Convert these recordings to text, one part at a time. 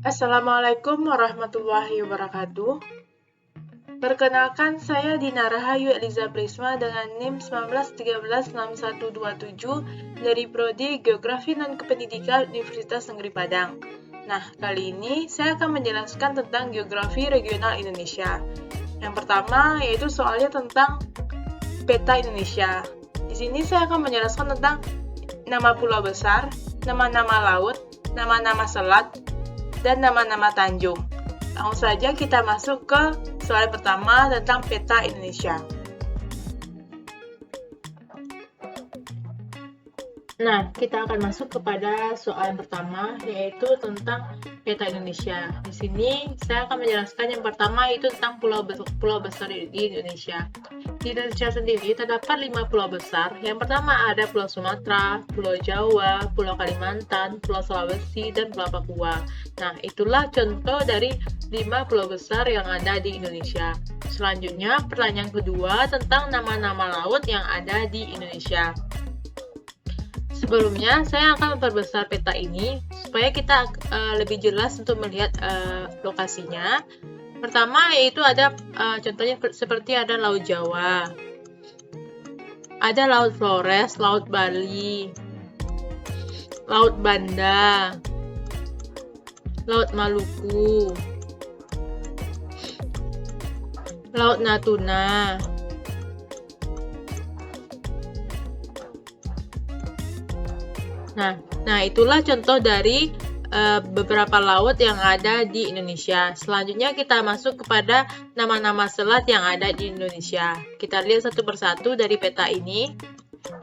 Assalamualaikum warahmatullahi wabarakatuh. Perkenalkan, saya Dina Rahayu Eliza Prisma dengan NIM 19136127 dari Prodi Geografi dan Kependidikan Universitas Negeri Padang. Nah, kali ini saya akan menjelaskan tentang geografi regional Indonesia. Yang pertama yaitu soalnya tentang peta Indonesia. Di sini saya akan menjelaskan tentang nama pulau besar, nama-nama laut, nama-nama selat, dan nama-nama tanjung. Langsung saja kita masuk ke soal pertama tentang peta Indonesia. Nah, kita akan masuk kepada soal pertama, yaitu tentang peta Indonesia. Di sini saya akan menjelaskan yang pertama yaitu tentang pulau besar di Indonesia. Di Indonesia sendiri terdapat 5 pulau besar. Yang pertama ada Pulau Sumatera, Pulau Jawa, Pulau Kalimantan, Pulau Sulawesi, dan Pulau Papua. Nah, itulah contoh dari 5 pulau besar yang ada di Indonesia. Selanjutnya, pertanyaan kedua tentang nama-nama laut yang ada di Indonesia. Sebelumnya, saya akan memperbesar peta ini supaya kita lebih jelas untuk melihat lokasinya. Pertama yaitu ada contohnya seperti ada Laut Jawa, ada Laut Flores, Laut Bali, Laut Banda, Laut Maluku, Laut Natuna, Nah, itulah contoh dari beberapa laut yang ada di Indonesia. Selanjutnya kita masuk kepada nama-nama selat yang ada di Indonesia. Kita lihat satu persatu dari peta ini.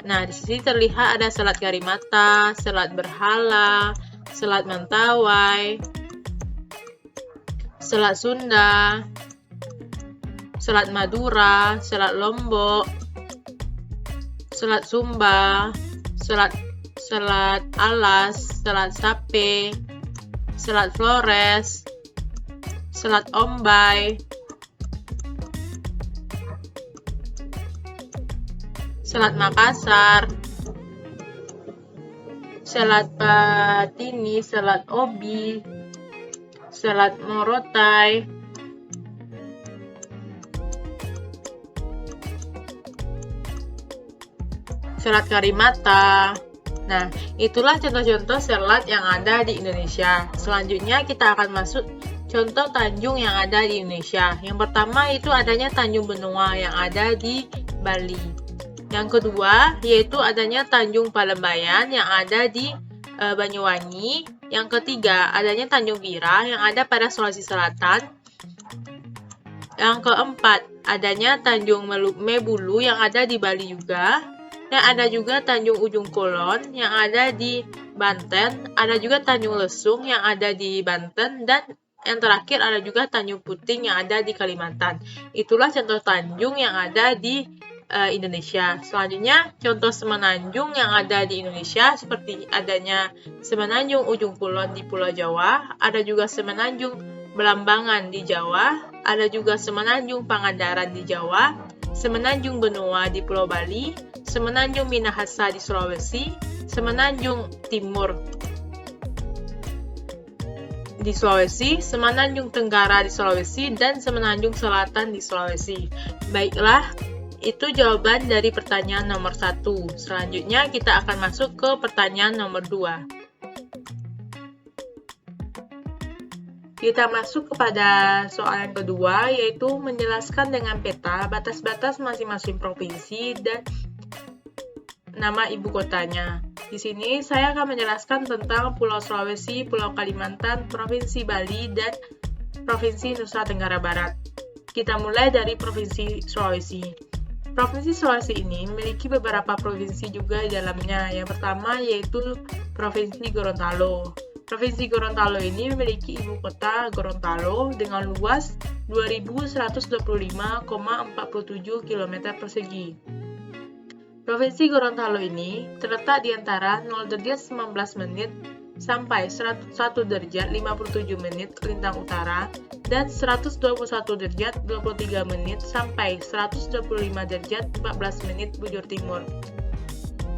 Nah, di sini terlihat ada Selat Karimata, Selat Berhala, Selat Mentawai, Selat Sunda, Selat Madura, Selat Lombok, Selat Sumba, Selat Alas, Selat Sape, Selat Flores, Selat Ombai, Selat Makassar, Selat Patini, Selat Obi, Selat Morotai, Selat Karimata. Nah, itulah contoh-contoh selat yang ada di Indonesia. Selanjutnya kita akan masuk contoh tanjung yang ada di Indonesia. Yang pertama itu adanya Tanjung Benoa yang ada di Bali. Yang kedua yaitu adanya Tanjung Palembayan yang ada di Banyuwangi. Yang ketiga adanya Tanjung Bira yang ada pada Sulawesi Selatan. Yang keempat adanya Tanjung Mebulu yang ada di Bali juga. Dan ada juga Tanjung Ujung Kulon yang ada di Banten, ada juga Tanjung Lesung yang ada di Banten, dan yang terakhir ada juga Tanjung Puting yang ada di Kalimantan. Itulah contoh tanjung yang ada di Indonesia. Selanjutnya, contoh semenanjung yang ada di Indonesia seperti adanya Semenanjung Ujung Kulon di Pulau Jawa, ada juga Semenanjung Belambangan di Jawa, ada juga Semenanjung Pangandaran di Jawa, Semenanjung Benoa di Pulau Bali, Semenanjung Minahasa di Sulawesi, Semenanjung Timur di Sulawesi, Semenanjung Tenggara di Sulawesi, dan Semenanjung Selatan di Sulawesi. Baiklah, itu jawaban dari pertanyaan nomor 1. Selanjutnya kita akan masuk ke pertanyaan nomor 2. Kita masuk kepada soal yang kedua, yaitu menjelaskan dengan peta batas-batas masing-masing provinsi dan nama ibu kotanya. Di sini saya akan menjelaskan tentang Pulau Sulawesi, Pulau Kalimantan, Provinsi Bali, dan Provinsi Nusa Tenggara Barat. Kita mulai dari Provinsi Sulawesi. Provinsi Sulawesi ini memiliki beberapa provinsi juga di dalamnya. Yang pertama yaitu Provinsi Gorontalo. Provinsi Gorontalo ini memiliki ibu kota Gorontalo dengan luas 2.125,47 km persegi. Provinsi Gorontalo ini terletak di antara 0 derajat 19 menit sampai 101 derajat 57 menit lintang utara dan 121 derajat 23 menit sampai 125 derajat 14 menit bujur timur.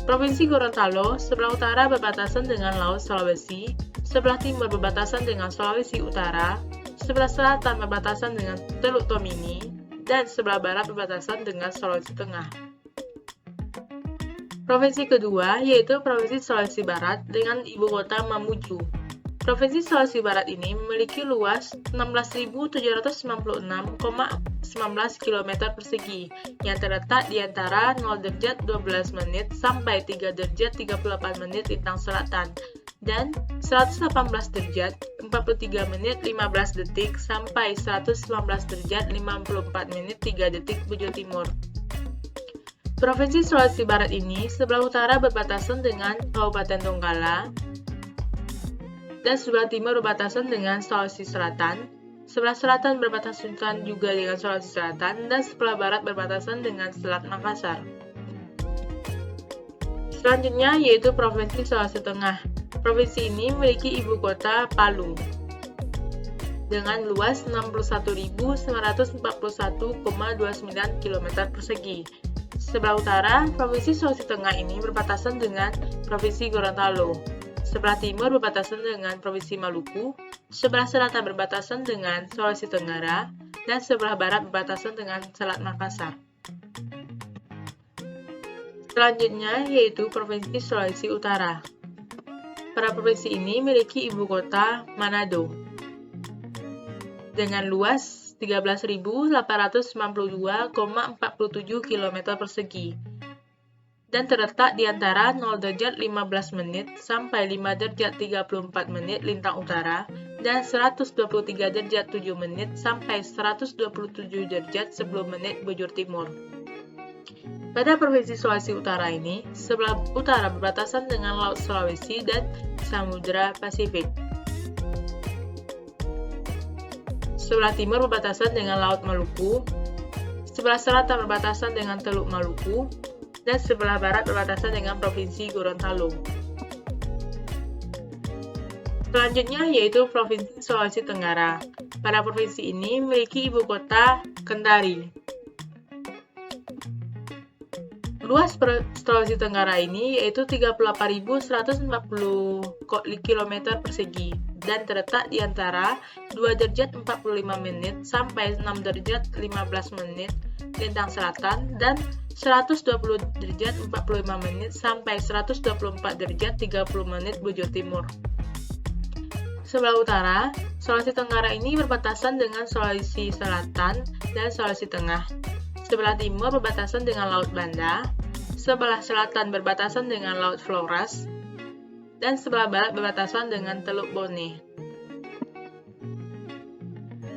Provinsi Gorontalo sebelah utara berbatasan dengan Laut Sulawesi, sebelah timur berbatasan dengan Sulawesi Utara, sebelah selatan berbatasan dengan Teluk Tomini, dan sebelah barat berbatasan dengan Sulawesi Tengah. Provinsi kedua yaitu Provinsi Sulawesi Barat dengan ibu kota Mamuju. Provinsi Sulawesi Barat ini memiliki luas 16.796,19 km persegi yang terletak di antara 0 derajat 12 menit sampai 3 derajat 38 menit lintang selatan dan 118 derajat 43 menit 15 detik sampai 119 derajat 54 menit 3 detik bujur timur. Provinsi Sulawesi Barat ini sebelah utara berbatasan dengan Kabupaten Donggala, dan sebelah timur berbatasan dengan Sulawesi Selatan, sebelah selatan berbatasan juga dengan Sulawesi Selatan, dan sebelah barat berbatasan dengan Selat Makassar. Selanjutnya yaitu Provinsi Sulawesi Tengah. Provinsi ini memiliki ibu kota Palu dengan luas 61.941,29 km persegi. Sebelah utara, Provinsi Sulawesi Tengah ini berbatasan dengan Provinsi Gorontalo. Sebelah timur berbatasan dengan Provinsi Maluku, sebelah selatan berbatasan dengan Sulawesi Tenggara, dan sebelah barat berbatasan dengan Selat Makassar. Selanjutnya yaitu Provinsi Sulawesi Utara. Pada provinsi ini memiliki ibu kota Manado dengan luas 13.892,47 km persegi dan terletak di antara 0 derajat 15 menit sampai 5 derajat 34 menit lintang utara dan 123 derajat 7 menit sampai 127 derajat 10 menit bujur timur. Pada Provinsi Sulawesi Utara ini, sebelah utara berbatasan dengan Laut Sulawesi dan Samudra Pasifik. Sebelah timur berbatasan dengan Laut Maluku, sebelah selatan berbatasan dengan Teluk Maluku, dan sebelah barat berbatasan dengan Provinsi Gorontalo. Selanjutnya yaitu Provinsi Sulawesi Tenggara. Pada provinsi ini memiliki ibu kota Kendari. Luas Sulawesi Tenggara ini yaitu 38.140 km persegi dan terletak di antara 2 derajat 45 menit sampai 6 derajat 15 menit lintang selatan dan 120 derajat 45 menit sampai 124 derajat 30 menit bujur timur. Sebelah utara, Sulawesi Tenggara ini berbatasan dengan Sulawesi Selatan dan Sulawesi Tengah. Sebelah timur berbatasan dengan Laut Banda, sebelah selatan berbatasan dengan Laut Flores, dan sebelah barat berbatasan dengan Teluk Bone.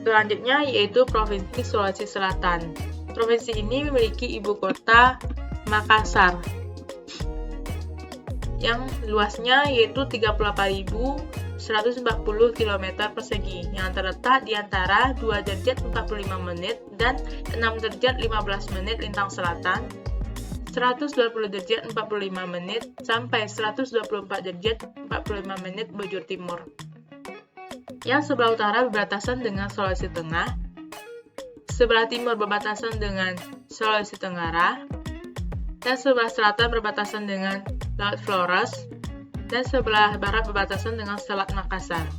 Selanjutnya yaitu Provinsi Sulawesi Selatan. Provinsi ini memiliki ibu kota Makassar yang luasnya yaitu 38.140 km persegi yang terletak di antara 2 derajat 45 menit dan 6 derajat 15 menit lintang selatan, 120 derajat 45 menit sampai 124 derajat 45 menit bujur timur. Yang sebelah utara berbatasan dengan Sulawesi Tengah, sebelah timur berbatasan dengan Sulawesi Tenggara, dan sebelah selatan berbatasan dengan Laut Flores, dan sebelah barat berbatasan dengan Selat Makassar.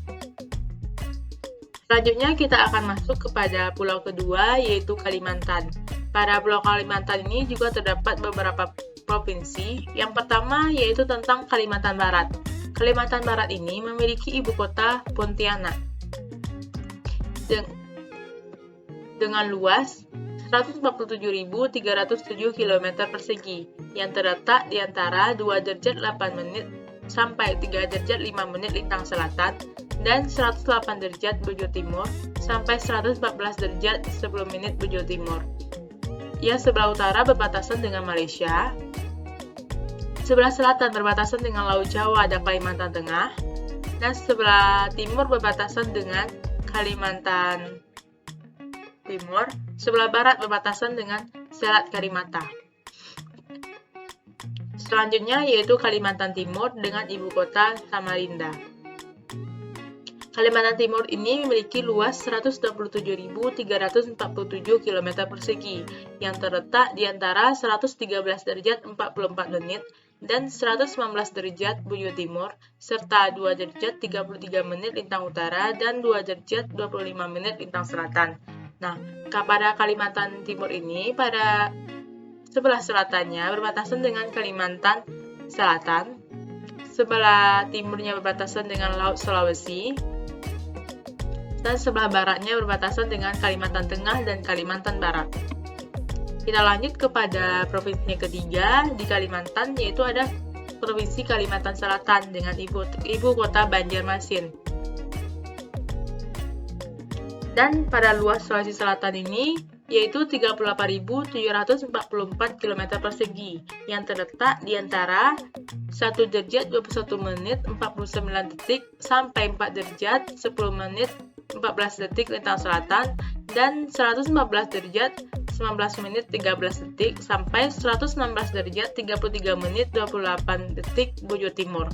Selanjutnya kita akan masuk kepada pulau kedua yaitu Kalimantan. Pada Pulau Kalimantan ini juga terdapat beberapa provinsi. Yang pertama yaitu tentang Kalimantan Barat. Kalimantan Barat ini memiliki ibu kota Pontianak dengan luas 147.307 km persegi yang terletak di antara 2 derajat 8 menit sampai 3 derajat 5 menit lintang selatan dan 108 derajat bujur timur sampai 114 derajat 10 menit bujur timur. Yang sebelah utara berbatasan dengan Malaysia, sebelah selatan berbatasan dengan Laut Jawa dan Kalimantan Tengah, dan sebelah timur berbatasan dengan Kalimantan Timur, sebelah barat berbatasan dengan Selat Karimata. Selanjutnya yaitu Kalimantan Timur dengan ibu kota Samarinda. Kalimantan Timur ini memiliki luas 127.347 km persegi yang terletak di antara 113 derajat 44 menit dan 119 derajat bujur timur, serta 2 derajat 33 menit lintang utara dan 2 derajat 25 menit lintang selatan. Nah, pada Kalimantan Timur ini, pada sebelah selatannya berbatasan dengan Kalimantan Selatan, sebelah timurnya berbatasan dengan Laut Sulawesi, dan sebelah baratnya berbatasan dengan Kalimantan Tengah dan Kalimantan Barat. Kita lanjut kepada provinsi yang ketiga di Kalimantan, yaitu ada Provinsi Kalimantan Selatan dengan ibu kota Banjarmasin. Dan pada luas Sulawesi Selatan ini yaitu 38.744 km persegi yang terletak di antara 1 derajat 21 menit 49 detik sampai 4 derajat 10 menit 14 detik lintang selatan dan 114 derajat 19 menit 13 detik sampai 116 derajat 33 menit 28 detik bujur timur.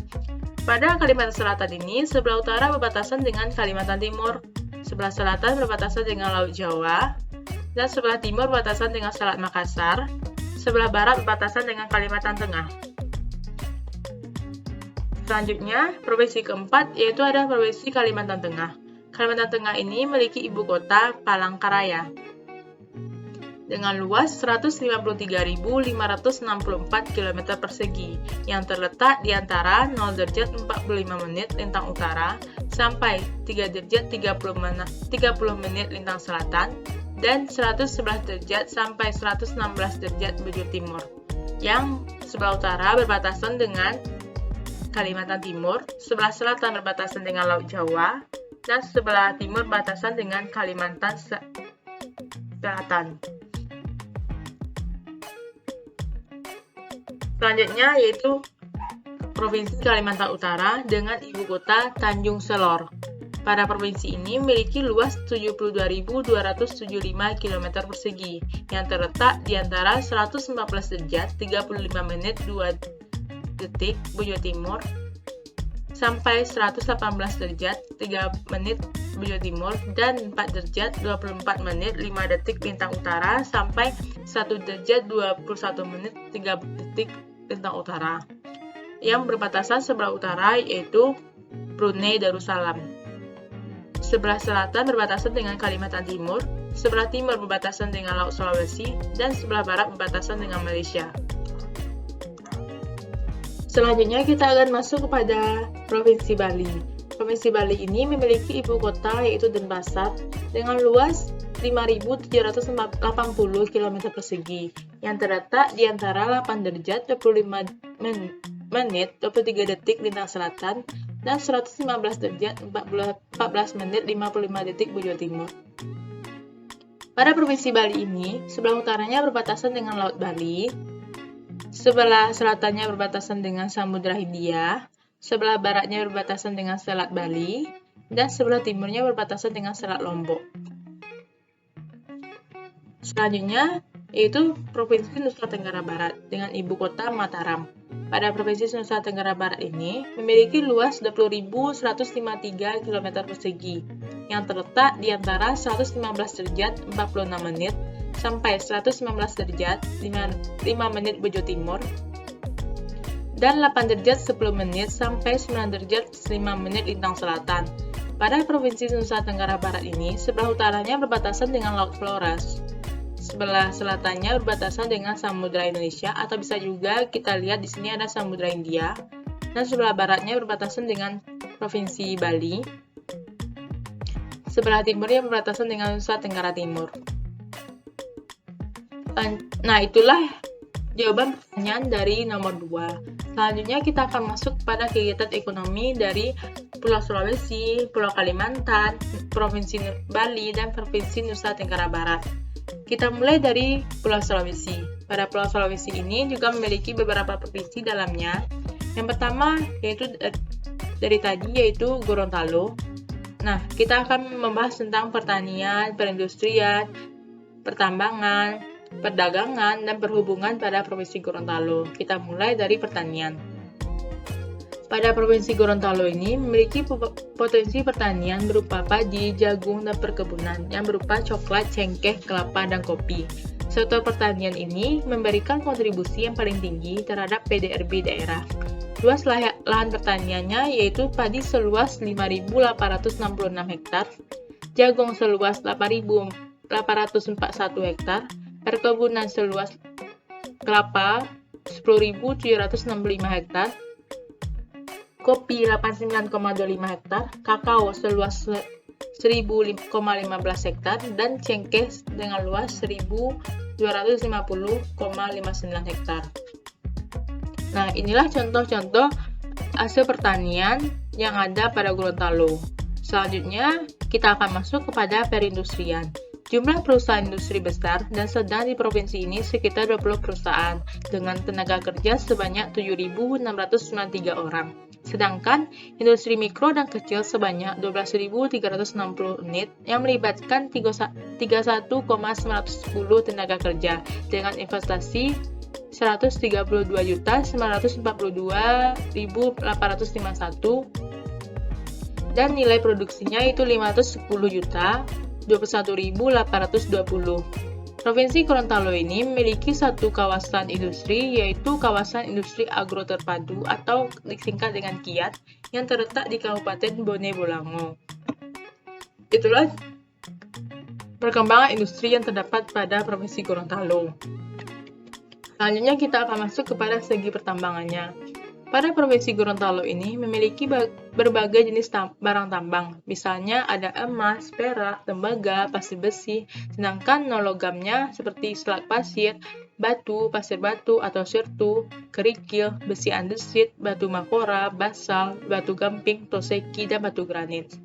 Pada Kalimantan Selatan ini, sebelah utara berbatasan dengan Kalimantan Timur, sebelah selatan berbatasan dengan Laut Jawa, dan sebelah timur berbatasan dengan Selat Makassar, sebelah barat berbatasan dengan Kalimantan Tengah. Selanjutnya, provinsi keempat yaitu ada Provinsi Kalimantan Tengah. Kalimantan Tengah ini memiliki ibu kota Palangkaraya dengan luas 153.564 km persegi yang terletak di antara 0 derajat 45 menit lintang utara sampai 3 derajat 30 menit lintang selatan dan 111 derajat sampai 116 derajat bujur timur. Yang sebelah utara berbatasan dengan Kalimantan Timur, sebelah selatan berbatasan dengan Laut Jawa, dan sebelah timur berbatasan dengan Kalimantan Selatan. Selanjutnya yaitu Provinsi Kalimantan Utara dengan ibu kota Tanjung Selor. Pada provinsi ini memiliki luas 72.275 km persegi yang terletak di antara 114 derajat 35 menit 2 detik bujur timur sampai 118 derajat 3 menit bujur timur dan 4 derajat 24 menit 5 detik lintang utara sampai 1 derajat 21 menit 3 detik lintang utara. Yang berbatasan sebelah utara yaitu Brunei Darussalam. Sebelah selatan berbatasan dengan Kalimantan Timur, sebelah timur berbatasan dengan Laut Sulawesi, dan sebelah barat berbatasan dengan Malaysia. Selanjutnya kita akan masuk kepada Provinsi Bali. Provinsi Bali ini memiliki ibu kota yaitu Denpasar dengan luas 5.780 km persegi yang terletak di antara 8 derajat 25 menit 23 detik lintang selatan dan 115 derajat 14 menit 55 detik bujur timur. Pada Provinsi Bali ini, sebelah utaranya berbatasan dengan Laut Bali, sebelah selatannya berbatasan dengan Samudra Hindia, sebelah baratnya berbatasan dengan Selat Bali, dan sebelah timurnya berbatasan dengan Selat Lombok. Selanjutnya, yaitu Provinsi Nusa Tenggara Barat dengan ibu kota Mataram. Pada Provinsi Nusa Tenggara Barat ini memiliki luas 20.153 km persegi yang terletak di antara 115 derajat 46 menit sampai 119 derajat 5 menit bujur timur dan 8 derajat 10 menit sampai 9 derajat 5 menit lintang selatan. Pada Provinsi Nusa Tenggara Barat ini, sebelah utaranya berbatasan dengan Laut Flores. Sebelah selatannya berbatasan dengan Samudra Indonesia atau bisa juga kita lihat di sini ada Samudra India. Dan sebelah baratnya berbatasan dengan Provinsi Bali. Sebelah timurnya berbatasan dengan Nusa Tenggara Timur. Nah, itulah jawaban pertanyaan dari nomor 2. Selanjutnya kita akan masuk pada kegiatan ekonomi dari Pulau Sulawesi, Pulau Kalimantan, Provinsi Bali, dan Provinsi Nusa Tenggara Barat. Kita mulai dari Pulau Sulawesi. Pada Pulau Sulawesi ini juga memiliki beberapa provinsi dalamnya. Yang pertama yaitu dari tadi yaitu Gorontalo. Nah, kita akan membahas tentang pertanian, perindustrian, pertambangan, perdagangan, dan perhubungan pada Provinsi Gorontalo. Kita mulai dari pertanian. Pada Provinsi Gorontalo ini memiliki potensi pertanian berupa padi, jagung, dan perkebunan yang berupa coklat, cengkeh, kelapa, dan kopi. Sektor pertanian ini memberikan kontribusi yang paling tinggi terhadap PDRB daerah. Luas lahan pertaniannya yaitu padi seluas 5.866 hektar, jagung seluas 8.841 hektar, perkebunan seluas kelapa 10.765 hektar, kopi 89,25 hektar, kakao seluas 1.015 hektar, dan cengkeh dengan luas 1.250,59 hektar. Nah, inilah contoh-contoh hasil pertanian yang ada pada Gorontalo. Selanjutnya, kita akan masuk kepada perindustrian. Jumlah perusahaan industri besar dan sedang di provinsi ini sekitar 20 perusahaan dengan tenaga kerja sebanyak 7.693 orang. Sedangkan industri mikro dan kecil sebanyak 12.360 unit yang melibatkan 31,910 tenaga kerja dengan investasi 132.942.851 dan nilai produksinya itu 510.021.820. Provinsi Gorontalo ini memiliki satu kawasan industri, yaitu kawasan industri agro terpadu atau disingkat dengan KIAT, yang terletak di Kabupaten Bone Bolango. Itulah perkembangan industri yang terdapat pada Provinsi Gorontalo. Selanjutnya kita akan masuk kepada segi pertambangannya. Pada Provinsi Gorontalo ini memiliki berbagai jenis barang tambang, misalnya ada emas, perak, tembaga, pasir besi, sedangkan non-logamnya seperti selat pasir, batu, pasir batu atau sirtu, kerikil, besi andesit, batu makora, basal, batu gamping, toseki, dan batu granit.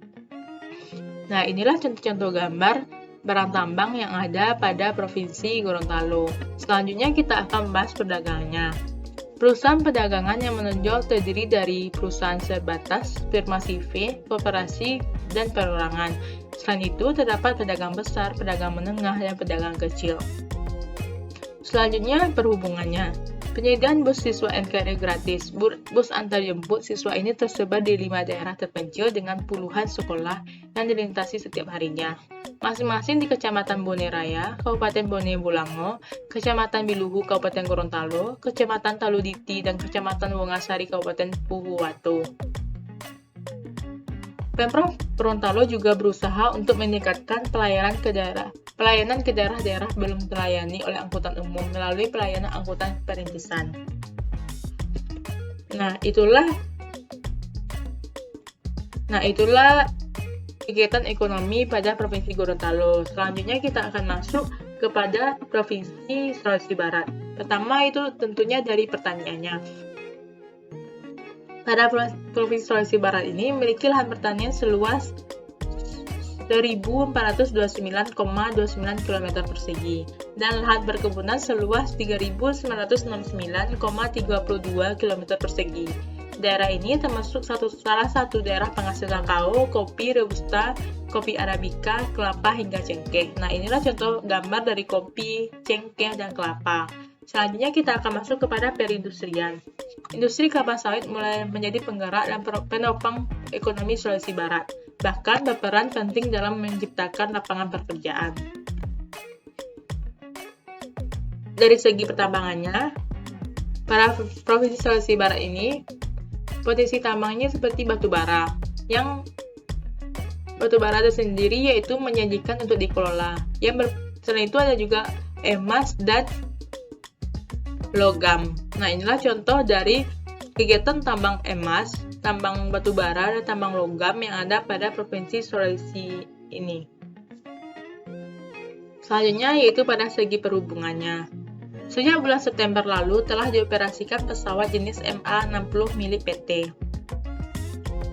Nah, inilah contoh-contoh gambar barang tambang yang ada pada Provinsi Gorontalo. Selanjutnya kita akan membahas perdagangannya. Perusahaan perdagangan yang menonjol terdiri dari perusahaan terbatas, firma CV, koperasi, dan perorangan. Selain itu, terdapat pedagang besar, pedagang menengah, dan pedagang kecil. Selanjutnya, perhubungannya. Penyediaan bus siswa NKRI gratis. Bus antar jemput siswa ini tersebar di 5 daerah terpencil dengan puluhan sekolah yang dilintasi setiap harinya. Masing-masing di Kecamatan Bone Raya, Kabupaten Bone Bolango, Kecamatan Biluhu, Kabupaten Gorontalo, Kecamatan Taluditi, dan Kecamatan Wongasari, Kabupaten Puhuwato. Pemprov Gorontalo juga berusaha untuk meningkatkan pelayanan ke daerah-daerah belum terlayani oleh angkutan umum melalui pelayanan angkutan perintisan. Nah, itulah kegiatan ekonomi pada Provinsi Gorontalo. Selanjutnya kita akan masuk kepada Provinsi Sulawesi Barat. Pertama itu tentunya dari pertaniannya. Pada Provinsi Sulawesi Barat ini memiliki lahan pertanian seluas 1.429,29 km persegi dan lahan perkebunan seluas 3.969,32 km persegi. Daerah ini termasuk salah satu daerah penghasil kakao, kopi robusta, kopi arabica, kelapa hingga cengkeh. Nah, inilah contoh gambar dari kopi, cengkeh, dan kelapa. Selanjutnya kita akan masuk kepada perindustrian. Industri kelapa sawit mulai menjadi penggerak dan penopang ekonomi Sulawesi Barat, bahkan berperan penting dalam menciptakan lapangan pekerjaan. Dari segi pertambangannya, pada Provinsi Sulawesi Barat ini, potensi tambangnya seperti batu bara, yang batu bara itu sendiri yaitu menjanjikan untuk dikelola. Selain itu ada juga emas dan logam. Nah, inilah contoh dari kegiatan tambang emas, tambang batu bara, dan tambang logam yang ada pada Provinsi Sulawesi ini. Selanjutnya yaitu pada segi perhubungannya. Sejak bulan September lalu telah dioperasikan pesawat jenis MA60 milik PT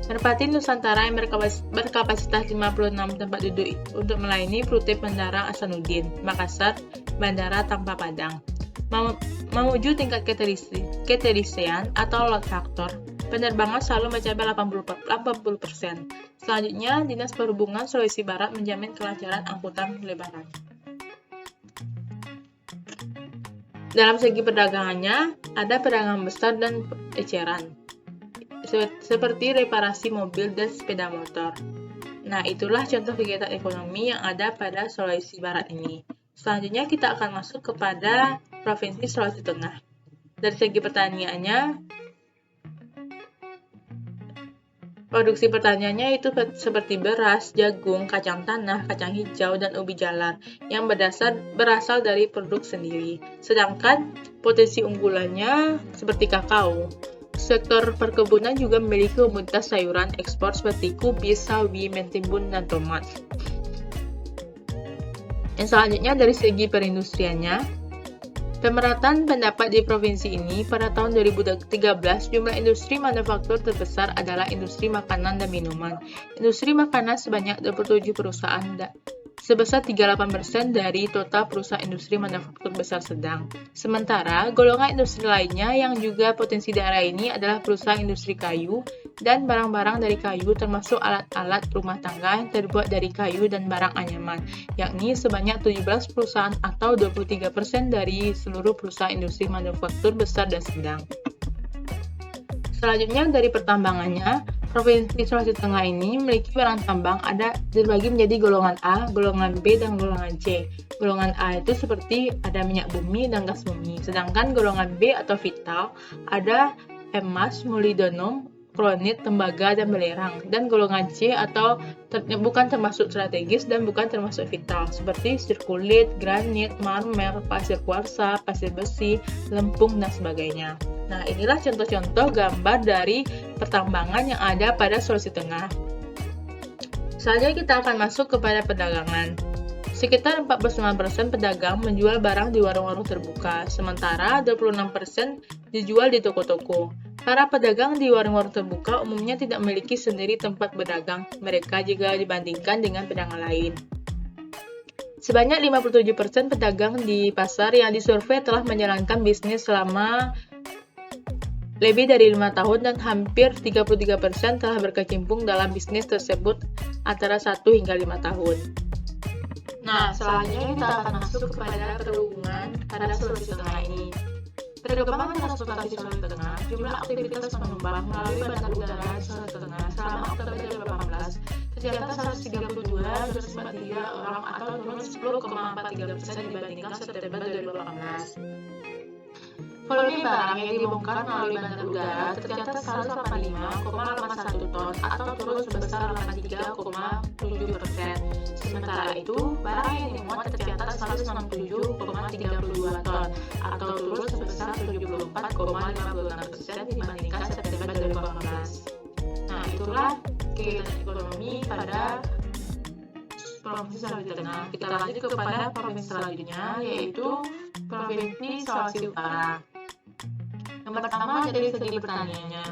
Merpati Nusantara yang berkapasitas 56 tempat duduk untuk melayani rute Bandara Hasanuddin, Makassar, Bandara Tanpa Padang. Menuju tingkat keterisian atau load factor, penerbangan selalu mencapai 80%. Selanjutnya, Dinas Perhubungan Sulawesi Barat menjamin kelancaran angkutan lebaran. Dalam segi perdagangannya, ada pedagang besar dan eceran. seperti reparasi mobil dan sepeda motor. Nah, itulah contoh kegiatan ekonomi yang ada pada Sulawesi Barat ini. Selanjutnya kita akan masuk kepada Provinsi Sulawesi Tengah. Dari segi pertaniannya, produksi pertaniannya itu seperti beras, jagung, kacang tanah, kacang hijau, dan ubi jalar yang berasal dari produk sendiri. Sedangkan potensi unggulannya seperti kakao. Sektor perkebunan juga memiliki komoditas sayuran ekspor seperti kubis, sawi, mentimun, dan tomat. Yang selanjutnya dari segi perindustriannya, pemerataan pendapat di provinsi ini pada tahun 2013, jumlah industri manufaktur terbesar adalah industri makanan dan minuman. Industri makanan sebanyak 27 perusahaan sebesar 38% dari total perusahaan industri manufaktur besar sedang. Sementara, golongan industri lainnya yang juga potensi daerah ini adalah perusahaan industri kayu dan barang-barang dari kayu termasuk alat-alat rumah tangga yang terbuat dari kayu dan barang anyaman, yakni sebanyak 17 perusahaan atau 23% dari seluruh perusahaan industri manufaktur besar dan sedang. Selanjutnya dari pertambangannya, Provinsi Sulawesi Tengah ini memiliki barang tambang ada dibagi menjadi golongan A, golongan B, dan golongan C. Golongan A itu seperti ada minyak bumi dan gas bumi. Sedangkan golongan B atau vital ada emas, molybdenum, kronit, tembaga, dan belerang. Dan golongan C atau bukan termasuk strategis dan bukan termasuk vital seperti sirkulit, granit, marmer, pasir kuarsa, pasir besi, lempung, dan sebagainya. Nah, inilah contoh-contoh gambar dari pertambangan yang ada pada Sulawesi Tengah. Selanjutnya kita akan masuk kepada perdagangan. Sekitar 45% pedagang menjual barang di warung-warung terbuka, sementara 26% dijual di toko-toko. Para pedagang di warung-warung terbuka umumnya tidak memiliki sendiri tempat berdagang mereka jika dibandingkan dengan pedagang lain. Sebanyak 57% pedagang di pasar yang disurvei telah menjalankan bisnis selama lebih dari 5 tahun dan hampir 33% telah berkecimpung dalam bisnis tersebut antara 1 hingga 5 tahun. Nah, selanjutnya kita akan masuk kepada perhubungan pada Sulawesi Tengah ini. Perkembangan transportasi Sulawesi Tengah, jumlah aktivitas penumpang melalui bandar udara di Sulawesi Tengah selama Oktober 2018 tercatat 132,43 orang atau turun 10,43% dibandingkan September 2018. Volume barang yang dibongkar melalui bandar udara tercatat 185,81 ton atau turun sebesar 83,7%. Sementara itu, barang yang dimuat tercatat 167,32 ton atau turun sebesar 74,56% dibandingkan September 2018. Nah, itulah kegiatan ekonomi pada Provinsi Sulawesi Tengah. Kita lanjut kepada provinsi selanjutnya, yaitu Provinsi Sulawesi Utara. Yang pertama dari segi pertaniannya.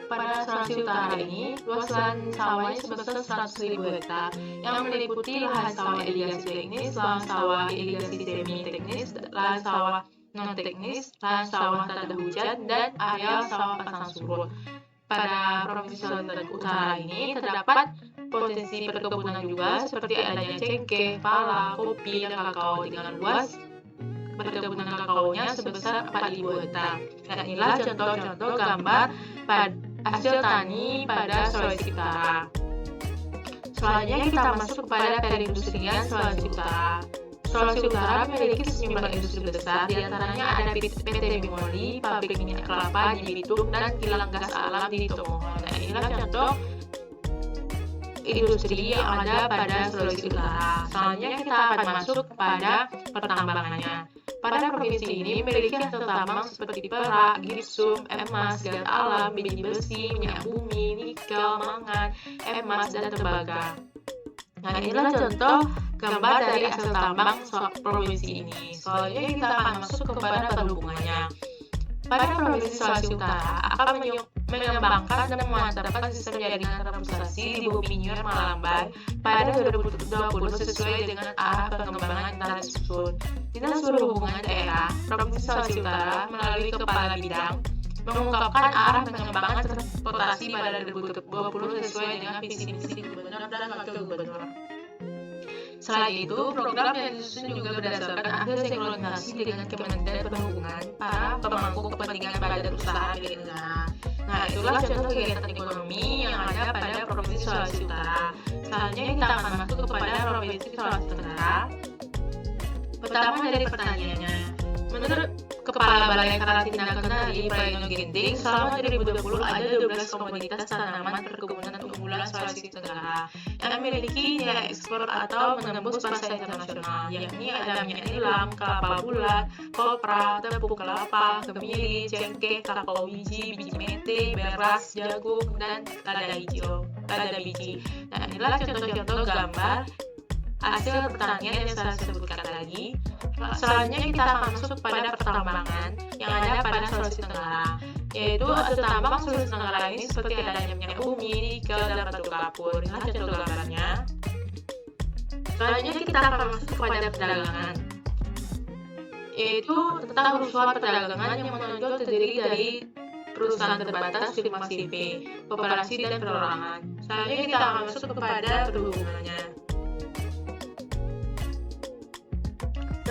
Pada Sulawesi Utara ini, luas lahan sawahnya sebesar 100.000 hektar yang meliputi lahan sawah irigasi teknis, lahan sawah irigasi semi-teknis, lahan sawah non-teknis, lahan sawah tanda hujan, dan areal sawah pasang surut. Pada Provinsi Sulawesi Utara ini terdapat potensi perkebunan juga seperti adanya cengkeh, pala, kopi, dan kakao dengan luas perkebunan kakaonya sebesar 4.000 hektar. Dan inilah contoh-contoh gambar hasil tani pada Sulawesi Utara. Selanjutnya kita masuk kepada perindustrian Sulawesi Utara. Sulawesi Utara memiliki sejumlah industri besar, diantaranya ada PT Bimoli, pabrik minyak kelapa di Bitung, dan kilang gas alam di Tomohon. Nah, inilah contoh industri yang ada pada Sulawesi Utara. Selanjutnya kita akan masuk kepada pertambangannya. Pada provinsi ini memiliki hasil tambang seperti perak, gipsum, emas, gas alam, biji besi, minyak bumi, nikel, mangan, emas, dan tembaga. Nah, inilah contoh gambar dari hasil tambang provinsi ini. Selanjutnya kita akan masuk kepada perhubungannya. Pada Provinsi Sulawesi Utara akan mengembangkan dan memantapkan sistem jaringan transportasi di Bumi Nyur Malambai pada 2020 sesuai dengan arah pengembangan yang telah disusun. Dinas Perhubungan Daerah Provinsi Sulawesi Utara melalui Kepala Bidang mengungkapkan arah pengembangan transportasi pada 2020 sesuai dengan visi misi Gubernur dan Wakil Gubernur. Selain itu, program yang disusun juga berdasarkan hasil sinkronisasi dengan Kementerian Perhubungan para pemangku kepentingan badan usaha milik negara. Nah, itulah contoh kegiatan ekonomi yang ada pada Provinsi Sulawesi Utara. Selanjutnya kita akan masuk kepada Provinsi Sulawesi Tenggara. Pertama dari pertanyaannya, menurut Kepala Balai Karantina Kendari, Prayono Ginting, selama 2020 ada 12 komoditas tanaman perkebunan unggulan Sulawesi Tenggara yang memiliki nilai ekspor atau menembus pasar internasional, yakni ada minyak nilam, kelapa bulat, kopra, tepung kelapa, kemiri, cengkeh, kakao biji, biji mete, beras, jagung, dan lada biji. Nah, inilah contoh-contoh gambar hasil pertanian yang saya sebutkan tadi. Selanjutnya kita akan masuk pada pertambangan yang ada pada Sulawesi Tenggara, yaitu hasil tambang Sulawesi Tenggara ini seperti adanya minyak bumi, nikel, dan batu kapur. Inilah contoh gambarnya. Selanjutnya kita akan masuk kepada perdagangan, yaitu tentang urusan perdagangan yang menonjol terdiri dari perusahaan terbatas, firma CV, koperasi, dan perorangan. Selanjutnya kita akan masuk kepada perhubungannya.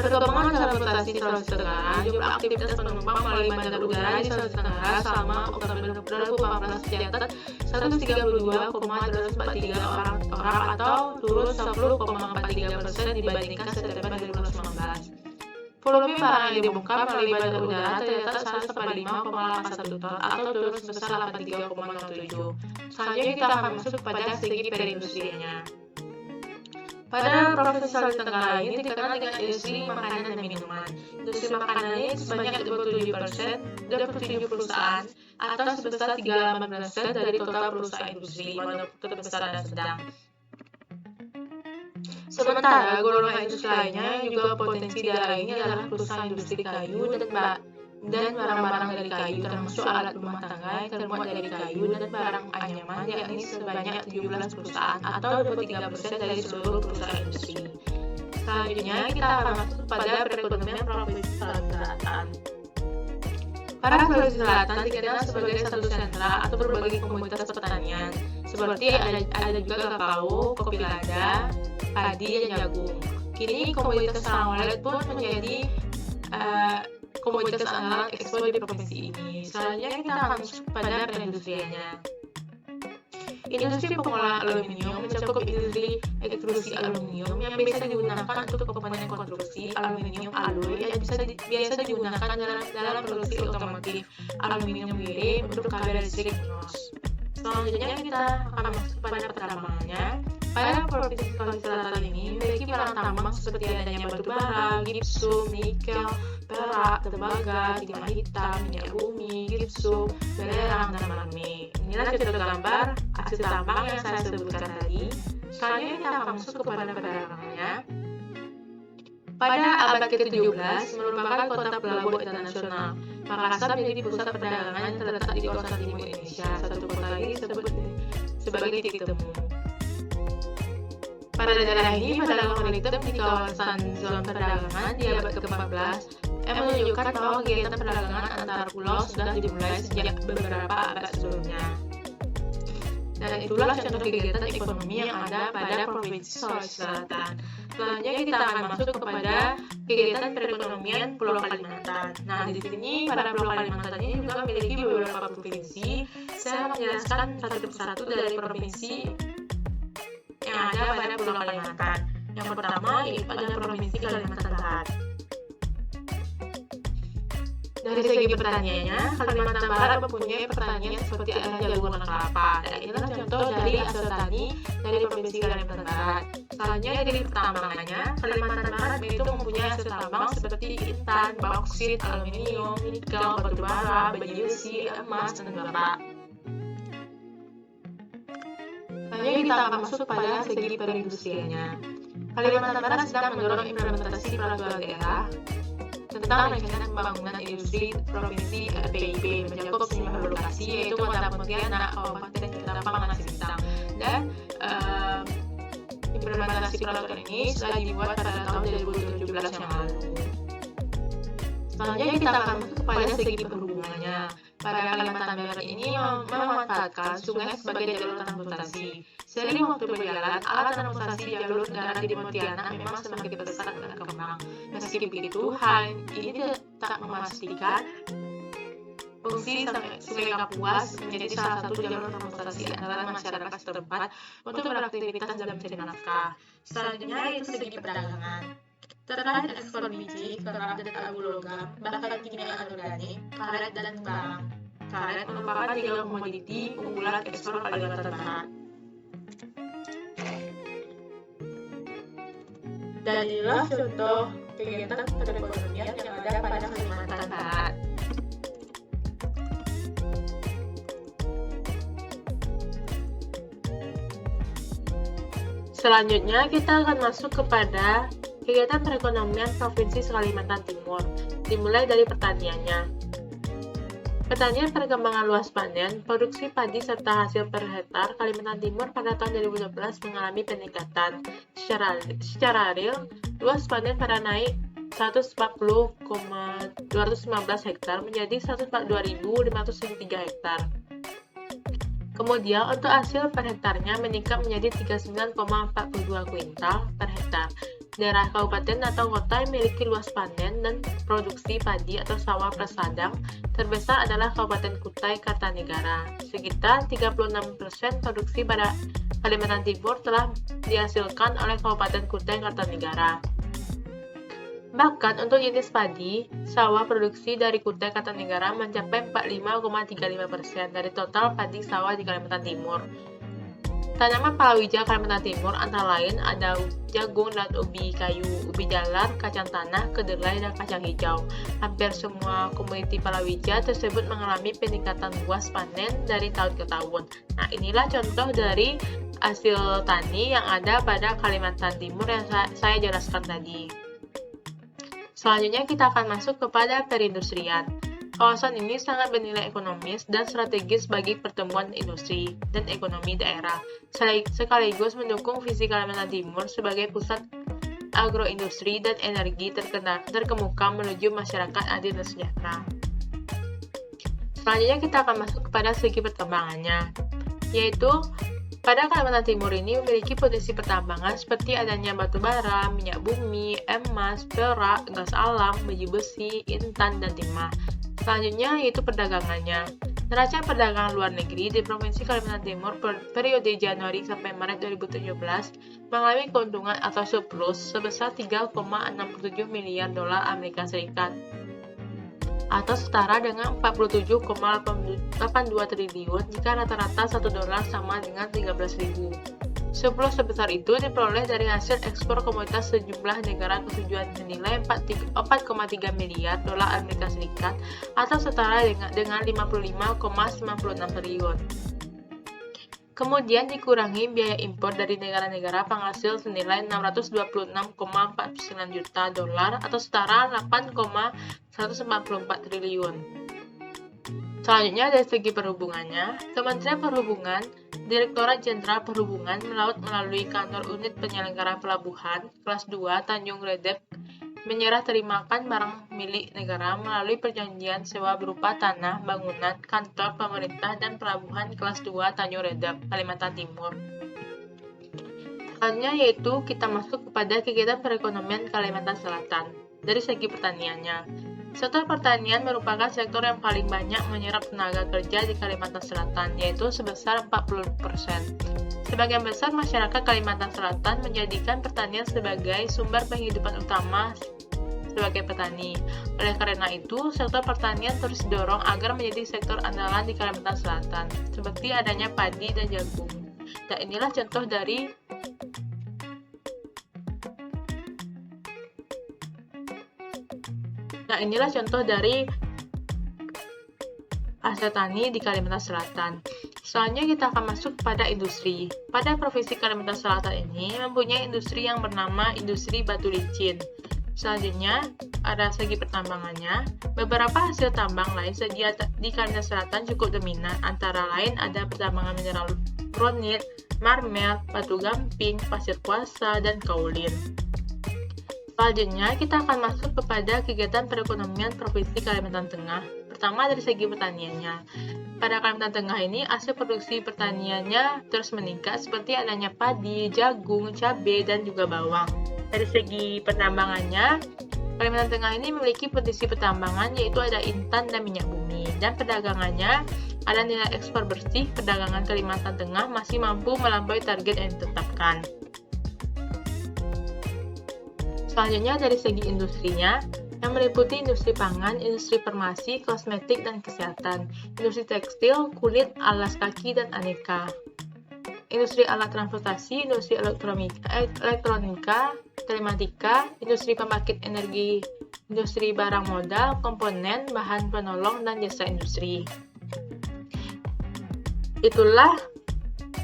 Perkembangan transportasi Sulawesi Tenggara, jumlah aktivitas penumpang melalui bandar udara di Sulawesi Tenggara selama Oktober 2018 tercatat 132,243 orang atau turun 10,43% dibandingkan September 2019. Volume barang yang dibongkar melalui bandar udara tercatat 145,81 ton atau turun sebesar 83,07. Selanjutnya kita akan masuk pada segi perindustrianya. Pada Provinsi Sulawesi Tenggara ini dikenal dengan industri makanan dan minuman. Industri makanan ini sebanyak 27% perusahaan atau sebesar 38% dari total perusahaan industri, manufaktur besar dan sedang. Sementara golongan industri lainnya yang juga potensi daerah ini adalah perusahaan industri kayu dan barang-barang dari kayu, termasuk alat rumah tangga yang terbuat dari kayu dan barang anyaman, yakni sebanyak 17 perusahaan atau 23% dari seluruh perusahaan industri. Selanjutnya kita akan masuk pada perekonomian Provinsi Sulawesi Selatan. Para Sulawesi Selatan dikenal sebagai satu sentra atau berbagai komoditas pertanian, seperti ada juga kakao, kopi lada, padi, dan jagung. Kini komoditas sarang walet pun menjadi komoditas andalan ekspor di provinsi ini. Selanjutnya kita akan masuk pada perindustriannya. Industri pengolahan aluminium mencakup industri ekstrusi aluminium yang biasa digunakan untuk komponen konstruksi aluminium alloy yang biasa digunakan dalam produksi otomotif, aluminium wiring untuk kabel listrik NOS. Selanjutnya kita akan masuk pada pertambangannya. Pada Provinsi Sulawesi Selatan ini memiliki barang tambang seperti adanya batu bara, gipsum, nikel, perak, tembaga, timah hitam, minyak bumi, gipsum, belerang, dan marmer. Inilah contoh gambar hasil tambang yang saya sebutkan tadi. Selanjutnya kita akan masuk kepada perdagangannya. Pada abad ke-17 merupakan kota pelabuhan internasional. Makassar menjadi pusat perdagangan yang terletak di kawasan timur Indonesia. Satu kota ini disebut sebagai titik temu. Pada daerah ini, pedagang maritim di kawasan zona perdagangan di abad ke-14 yang menunjukkan bahwa kegiatan perdagangan antar pulau sudah dimulai sejak beberapa abad sebelumnya. Dan itulah contoh kegiatan ekonomi yang ada pada Provinsi Sulawesi Selatan. Selanjutnya kita akan masuk kepada kegiatan perekonomian Pulau Kalimantan. Nah, di sini pada Pulau Kalimantan ini juga memiliki beberapa provinsi. Saya menjelaskan satu persatu dari provinsi yang ada pada Pulau Kalimantan. Yang pertama yaitu adalah Provinsi Kalimantan Barat. Dari segi pertaniannya, Kalimantan Barat mempunyai pertanian seperti adanya jagung dan kelapa. Dan inilah contoh dari hasil tani dari Provinsi Kalimantan Barat. Selanjutnya dari pertambangannya, Kalimantan Barat itu mempunyai hasil tambang seperti intan, bauksit, aluminium, nikel, batu bara, baja besi, emas, dan gabah. Selanjutnya kita akan masuk pada segi perindustriannya. Kalimantan Barat sedang mendorong implementasi peraturan daerah tentang rencana pembangunan industri provinsi PIP mencakup sejumlah lokasi yaitu Kota Pontianak, Kabupaten Ketapang, Nasi Bintang, dan implementasi peraturan ini sudah dibuat pada tahun 2017 yang lalu. Selanjutnya kita akan masuk kepada segi perhubungannya. Pada Kalimantan Barat ini memanfaatkan sungai sebagai jalur transportasi. Seiring waktu berjalan, alat transportasi jalur darat di Pontianak memang semakin besar dan berkembang. Meski begitu, hal ini tak memastikan Fungsi Sungai Kapuas menjadi salah satu jalur transportasi andalan masyarakat setempat untuk beraktivitas dan mencari nafkah. Selanjutnya yaitu segi perdagangan. Terkait ekspor biji, kerang, dan abu logam, bahkan kimia anorganik, karet, dan barang. Karet merupakan tiga komoditi unggulan ekspor Kalimantan Barat. Dan inilah contoh kegiatan perekonomian yang ada pada Kalimantan Barat. Selanjutnya kita akan masuk kepada kegiatan perekonomian Provinsi Kalimantan Timur, dimulai dari pertaniannya. Pertanian perkembangan luas panen, produksi padi serta hasil per hektar Kalimantan Timur pada tahun 2012 mengalami peningkatan. Secara real, luas panen pada naik 140,215 hektar menjadi 142.503 hektar. Kemudian untuk hasil per hektarnya meningkat menjadi 39,42 kuintal per hektar. Daerah kabupaten atau kota yang memiliki luas panen dan produksi padi atau sawah prasadang terbesar adalah Kabupaten Kutai Kartanegara. Sekitar 36% produksi pada Kalimantan Timur telah dihasilkan oleh Kabupaten Kutai Kartanegara. Bahkan untuk jenis padi, sawah produksi dari Kutai Kartanegara mencapai 45,35% dari total padi sawah di Kalimantan Timur. Tanaman palawija Kalimantan Timur antara lain ada jagung dan ubi kayu, ubi jalar, kacang tanah, kedelai, dan kacang hijau. Hampir semua komoditi palawija tersebut mengalami peningkatan luas panen dari tahun ke tahun. Nah, inilah contoh dari hasil tani yang ada pada Kalimantan Timur yang saya jelaskan tadi. Selanjutnya kita akan masuk kepada perindustrian. Kawasan ini sangat bernilai ekonomis dan strategis bagi pertumbuhan industri dan ekonomi daerah, sekaligus mendukung visi Kalimantan Timur sebagai pusat agroindustri dan energi terkemuka menuju masyarakat adil dan sejahtera. Selanjutnya kita akan masuk kepada segi pertambangannya, yaitu pada Kalimantan Timur ini memiliki potensi pertambangan seperti adanya batu bara, minyak bumi, emas, perak, gas alam, biji besi, intan, dan timah. Selanjutnya yaitu perdagangannya. Neraca perdagangan luar negeri di Provinsi Kalimantan Timur periode Januari sampai Maret 2017 mengalami keuntungan atau surplus sebesar 3,67 miliar dolar Amerika Serikat atau setara dengan 47,82 triliun jika rata-rata 1 dolar sama dengan 13.000. Surplus sebesar itu diperoleh dari hasil ekspor komoditas sejumlah negara ketujuan senilai 4,3 miliar dolar Amerika Serikat atau setara dengan 55,96 triliun. Kemudian dikurangi biaya impor dari negara-negara penghasil senilai 626,49 juta dolar atau setara 8,144 triliun. Selanjutnya dari segi perhubungannya, Kementerian Perhubungan, Direktorat Jenderal Perhubungan Melaut melalui Kantor Unit Penyelenggara Pelabuhan Kelas 2 Tanjung Redep menyerah terimakan barang milik negara melalui perjanjian sewa berupa tanah, bangunan, kantor pemerintah, dan pelabuhan kelas 2 Tanjung Redep, Kalimantan Timur. Selanjutnya yaitu kita masuk kepada kegiatan perekonomian Kalimantan Selatan. Dari segi pertaniannya, sektor pertanian merupakan sektor yang paling banyak menyerap tenaga kerja di Kalimantan Selatan, yaitu sebesar 40%. Sebagian besar masyarakat Kalimantan Selatan menjadikan pertanian sebagai sumber penghidupan utama sebagai petani. Oleh karena itu, sektor pertanian terus didorong agar menjadi sektor andalan di Kalimantan Selatan, seperti adanya padi dan jagung. Dan inilah contoh dari hasil tani di Kalimantan Selatan. Selanjutnya kita akan masuk pada industri. Pada Provinsi Kalimantan Selatan ini mempunyai industri yang bernama industri batu licin. Selanjutnya ada segi pertambangannya. Beberapa hasil tambang lain di Kalimantan Selatan cukup dominan, antara lain ada pertambangan mineral granit, marmer, batu gamping, pasir kuarsa, dan kaolin. Selanjutnya kita akan masuk kepada kegiatan perekonomian Provinsi Kalimantan Tengah. Pertama, dari segi pertaniannya. Pada Kalimantan Tengah ini, hasil produksi pertaniannya terus meningkat seperti adanya padi, jagung, cabai, dan juga bawang. Dari segi penambangannya, Kalimantan Tengah ini memiliki potensi pertambangan yaitu ada intan dan minyak bumi. Dan perdagangannya, ada nilai ekspor bersih perdagangan Kalimantan Tengah masih mampu melampaui target yang ditetapkan. Selanjutnya dari segi industrinya, yang meliputi industri pangan, industri farmasi, kosmetik, dan kesehatan, industri tekstil, kulit, alas kaki, dan aneka, industri alat transportasi, industri elektronika, telematika, industri pembangkit energi, industri barang modal, komponen, bahan penolong, dan jasa industri. Itulah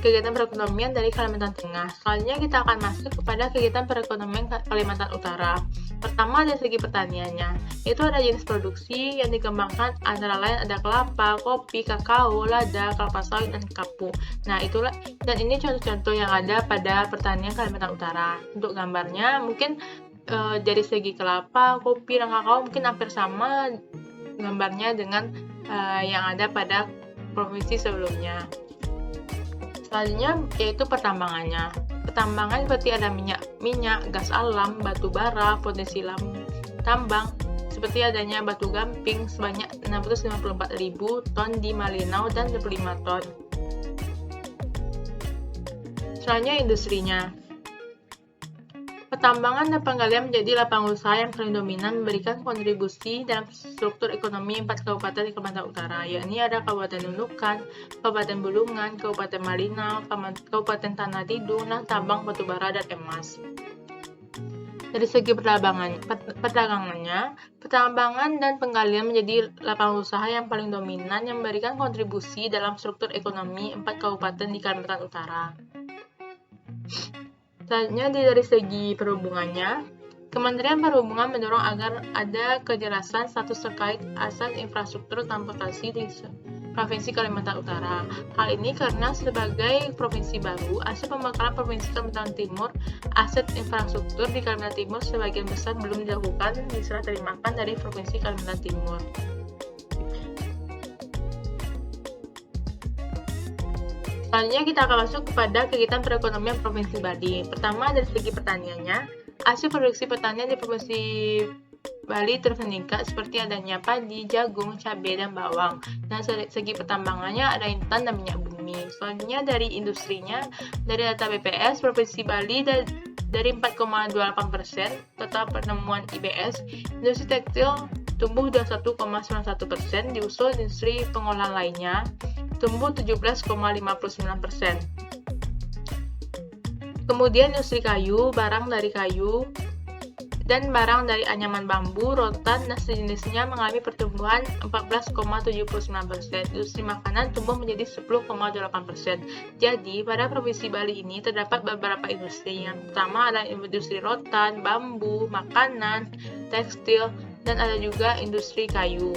kegiatan perekonomian dari Kalimantan Tengah. Selanjutnya kita akan masuk kepada kegiatan perekonomian Kalimantan Utara. Pertama, dari segi pertaniannya, itu ada jenis produksi yang dikembangkan antara lain ada kelapa, kopi, kakao, lada, kelapa sawit, dan kapu. Nah, itulah, dan ini contoh-contoh yang ada pada pertanian Kalimantan Utara. Untuk gambarnya, mungkin dari segi kelapa, kopi, dan kakao mungkin hampir sama gambarnya dengan yang ada pada provinsi sebelumnya. Selanjutnya yaitu pertambangannya. Pertambangan seperti ada minyak, gas alam, batu bara, potensi tambang, seperti adanya batu gamping sebanyak 654.000 ton di Malinau dan 25 ton. Selanjutnya industrinya. Pertambangan dan penggalian menjadi lapangan usaha yang paling dominan memberikan kontribusi dalam struktur ekonomi 4 kabupaten di Kalimantan Utara, yakni ada Kabupaten Nunukan, Kabupaten Bulungan, Kabupaten Malinau, Kabupaten Tanah Tidung, dan tambang batubara dan emas. Dari segi perdagangannya, pertambangan dan penggalian menjadi lapangan usaha yang paling dominan yang memberikan kontribusi dalam struktur ekonomi 4 kabupaten di Kalimantan Utara. Selanjutnya dari segi perhubungannya, Kementerian Perhubungan mendorong agar ada kejelasan status terkait aset infrastruktur transportasi di Provinsi Kalimantan Utara. Hal ini karena sebagai provinsi baru, hasil pembekalan Provinsi Kalimantan Timur, aset infrastruktur di Kalimantan Timur sebagian besar belum dilakukan diserah terimakan dari Provinsi Kalimantan Timur. Selanjutnya kita akan masuk kepada kegiatan perekonomian Provinsi Bali. Pertama, dari segi pertaniannya, hasil produksi pertanian di Provinsi Bali terus meningkat seperti adanya padi, jagung, cabai, dan bawang. Dan dari segi pertambangannya ada intan dan minyak bumi. Selanjutnya dari industrinya, dari data BPS, Provinsi Bali dari 4,28% total penemuan IBS, industri tekstil tumbuh 21,91%, diusul industri pengolahan lainnya tumbuh 17,59%. Kemudian industri kayu, barang dari kayu, dan barang dari anyaman bambu, rotan, dan sejenisnya mengalami pertumbuhan 14,79%. Industri makanan tumbuh menjadi 10,8%. Jadi, pada Provinsi Bali ini terdapat beberapa industri. Yang pertama adalah industri rotan, bambu, makanan, tekstil, dan ada juga industri kayu.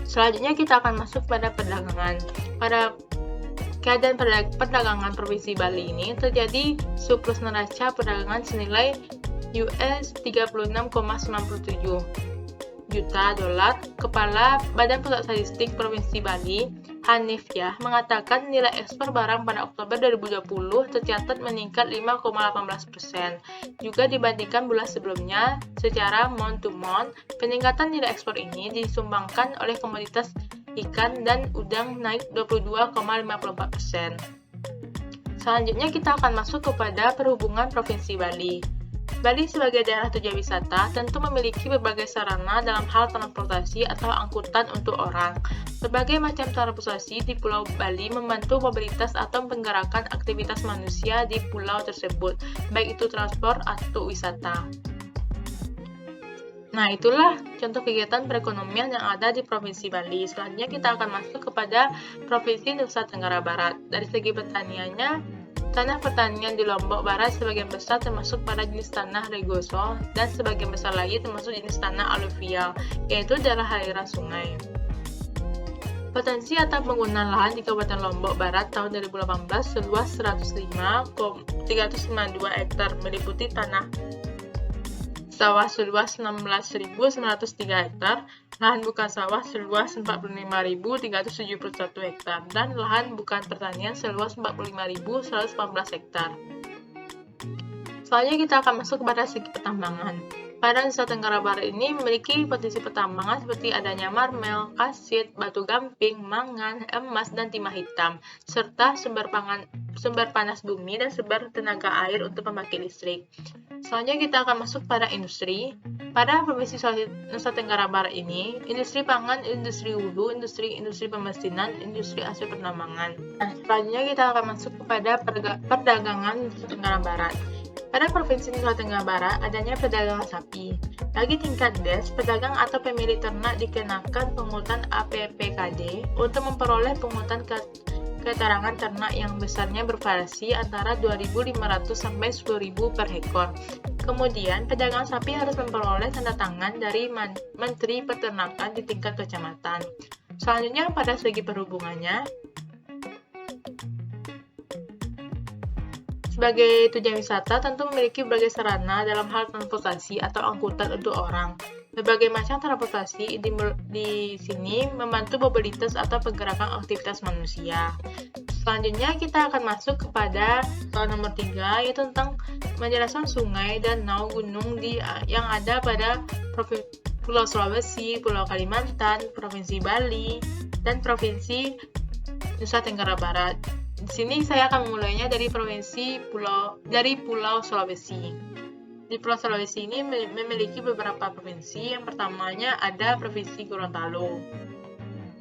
Selanjutnya kita akan masuk pada perdagangan. Pada keadaan perdagangan Provinsi Bali ini terjadi surplus neraca perdagangan senilai US 36,97 juta dolar. Kepala Badan Pusat Statistik Provinsi Bali, Hanif Yah, mengatakan nilai ekspor barang pada Oktober 2020 tercatat meningkat 5,18%. Juga dibandingkan bulan sebelumnya, secara month-to-month, peningkatan nilai ekspor ini disumbangkan oleh komoditas ikan dan udang naik 22,54%. Selanjutnya kita akan masuk kepada perhubungan Provinsi Bali. Bali sebagai daerah tujuan wisata tentu memiliki berbagai sarana dalam hal transportasi atau angkutan untuk orang. Berbagai macam transportasi di Pulau Bali membantu mobilitas atau penggerakan aktivitas manusia di pulau tersebut, baik itu transport atau wisata. Nah, itulah contoh kegiatan perekonomian yang ada di Provinsi Bali. Selanjutnya kita akan masuk kepada Provinsi Nusa Tenggara Barat. Dari segi pertaniannya, tanah pertanian di Lombok Barat sebagian besar termasuk pada jenis tanah regoso dan sebagian besar lagi termasuk jenis tanah aluvial, yaitu daerah aliran sungai. Potensi atau penggunaan lahan di Kabupaten Lombok Barat tahun 2018 seluas 352 hektar, meliputi tanah sawah seluas 16.903 hektar, lahan bukan sawah seluas 45.371 hektar, dan lahan bukan pertanian seluas 45.114 hektar. Selanjutnya kita akan masuk kepada segi pertambangan. Pada Nusa Tenggara Barat ini memiliki potensi pertambangan seperti adanya marmel, kasit, batu gamping, mangan, emas, dan timah hitam, serta sumber panas bumi dan sumber tenaga air untuk pembangkit listrik. Selanjutnya kita akan masuk pada industri. Pada Provinsi Nusa Tenggara Barat ini, industri pangan, industri hulu, industri pemesinan, industri hasil pertambangan. Nah, selanjutnya kita akan masuk kepada perdagangan Nusa Tenggara Barat. Pada Provinsi Nusa Tenggara Barat adanya perdagangan sapi. Bagi tingkat des, pedagang atau pemilik ternak dikenakan pungutan APPKD untuk memperoleh pungutan keterangan ternak yang besarnya bervariasi antara 2.500 sampai 10.000 per ekor. Kemudian, pedagang sapi harus memperoleh tanda tangan dari Menteri Peternakan di tingkat kecamatan. Selanjutnya, pada segi perhubungannya, sebagai tujuan wisata tentu memiliki berbagai sarana dalam hal transportasi atau angkutan untuk orang. Berbagai macam transportasi di sini membantu mobilitas atau pergerakan aktivitas manusia. Selanjutnya kita akan masuk kepada soal nomor 3, yaitu tentang menjelaskan sungai, danau, gunung yang ada pada Pulau Sulawesi, Pulau Kalimantan, Provinsi Bali, dan Provinsi Nusa Tenggara Barat. Di sini saya akan memulainya dari Pulau Sulawesi. Di Pulau Sulawesi ini memiliki beberapa provinsi. Yang pertamanya ada Provinsi Gorontalo.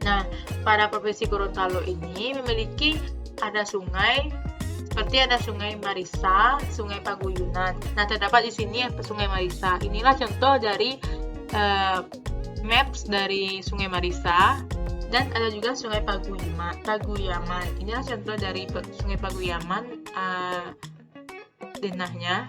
Nah, pada Provinsi Gorontalo ini memiliki ada sungai, seperti ada Sungai Marisa, Sungai Paguyunan. Nah, terdapat di sini Sungai Marisa. Inilah contoh dari maps dari Sungai Marisa. Dan ada juga Sungai Paguyaman. Inilah contoh dari Sungai Paguyaman denahnya.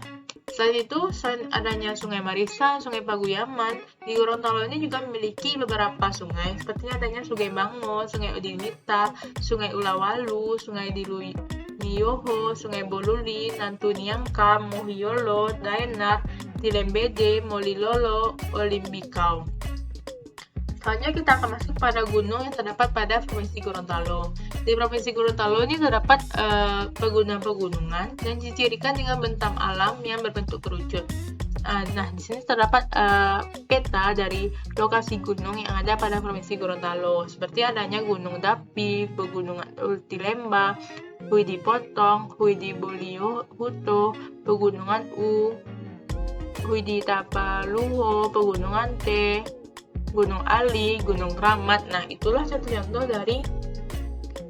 Selain itu, selain adanya Sungai Marisa, Sungai Paguyaman, di Gorontalo ini juga memiliki beberapa sungai, seperti adanya Sungai Bango, Sungai Udinita, Sungai Ulawalu, Sungai Dilumiyoho, Sungai Boluli, Nantuniangka, Mohiolo, Daenar, Tilembede, Molilolo, Olimbikau. Selanjutnya kita akan masuk pada gunung yang terdapat pada Provinsi Gorontalo. Di Provinsi Gorontalo ini terdapat pegunungan yang dicirikan dengan bentang alam yang berbentuk kerucut. Nah, di sini terdapat peta dari lokasi gunung yang ada pada Provinsi Gorontalo, seperti adanya Gunung Dapi, Pegunungan Ultilemba, Huidi Potong, Huidi Bolio Huto, Pegunungan Huidi Tapaluho, Pegunungan T, Gunung Ali, Gunung Kramat. Nah, itulah contoh-contoh dari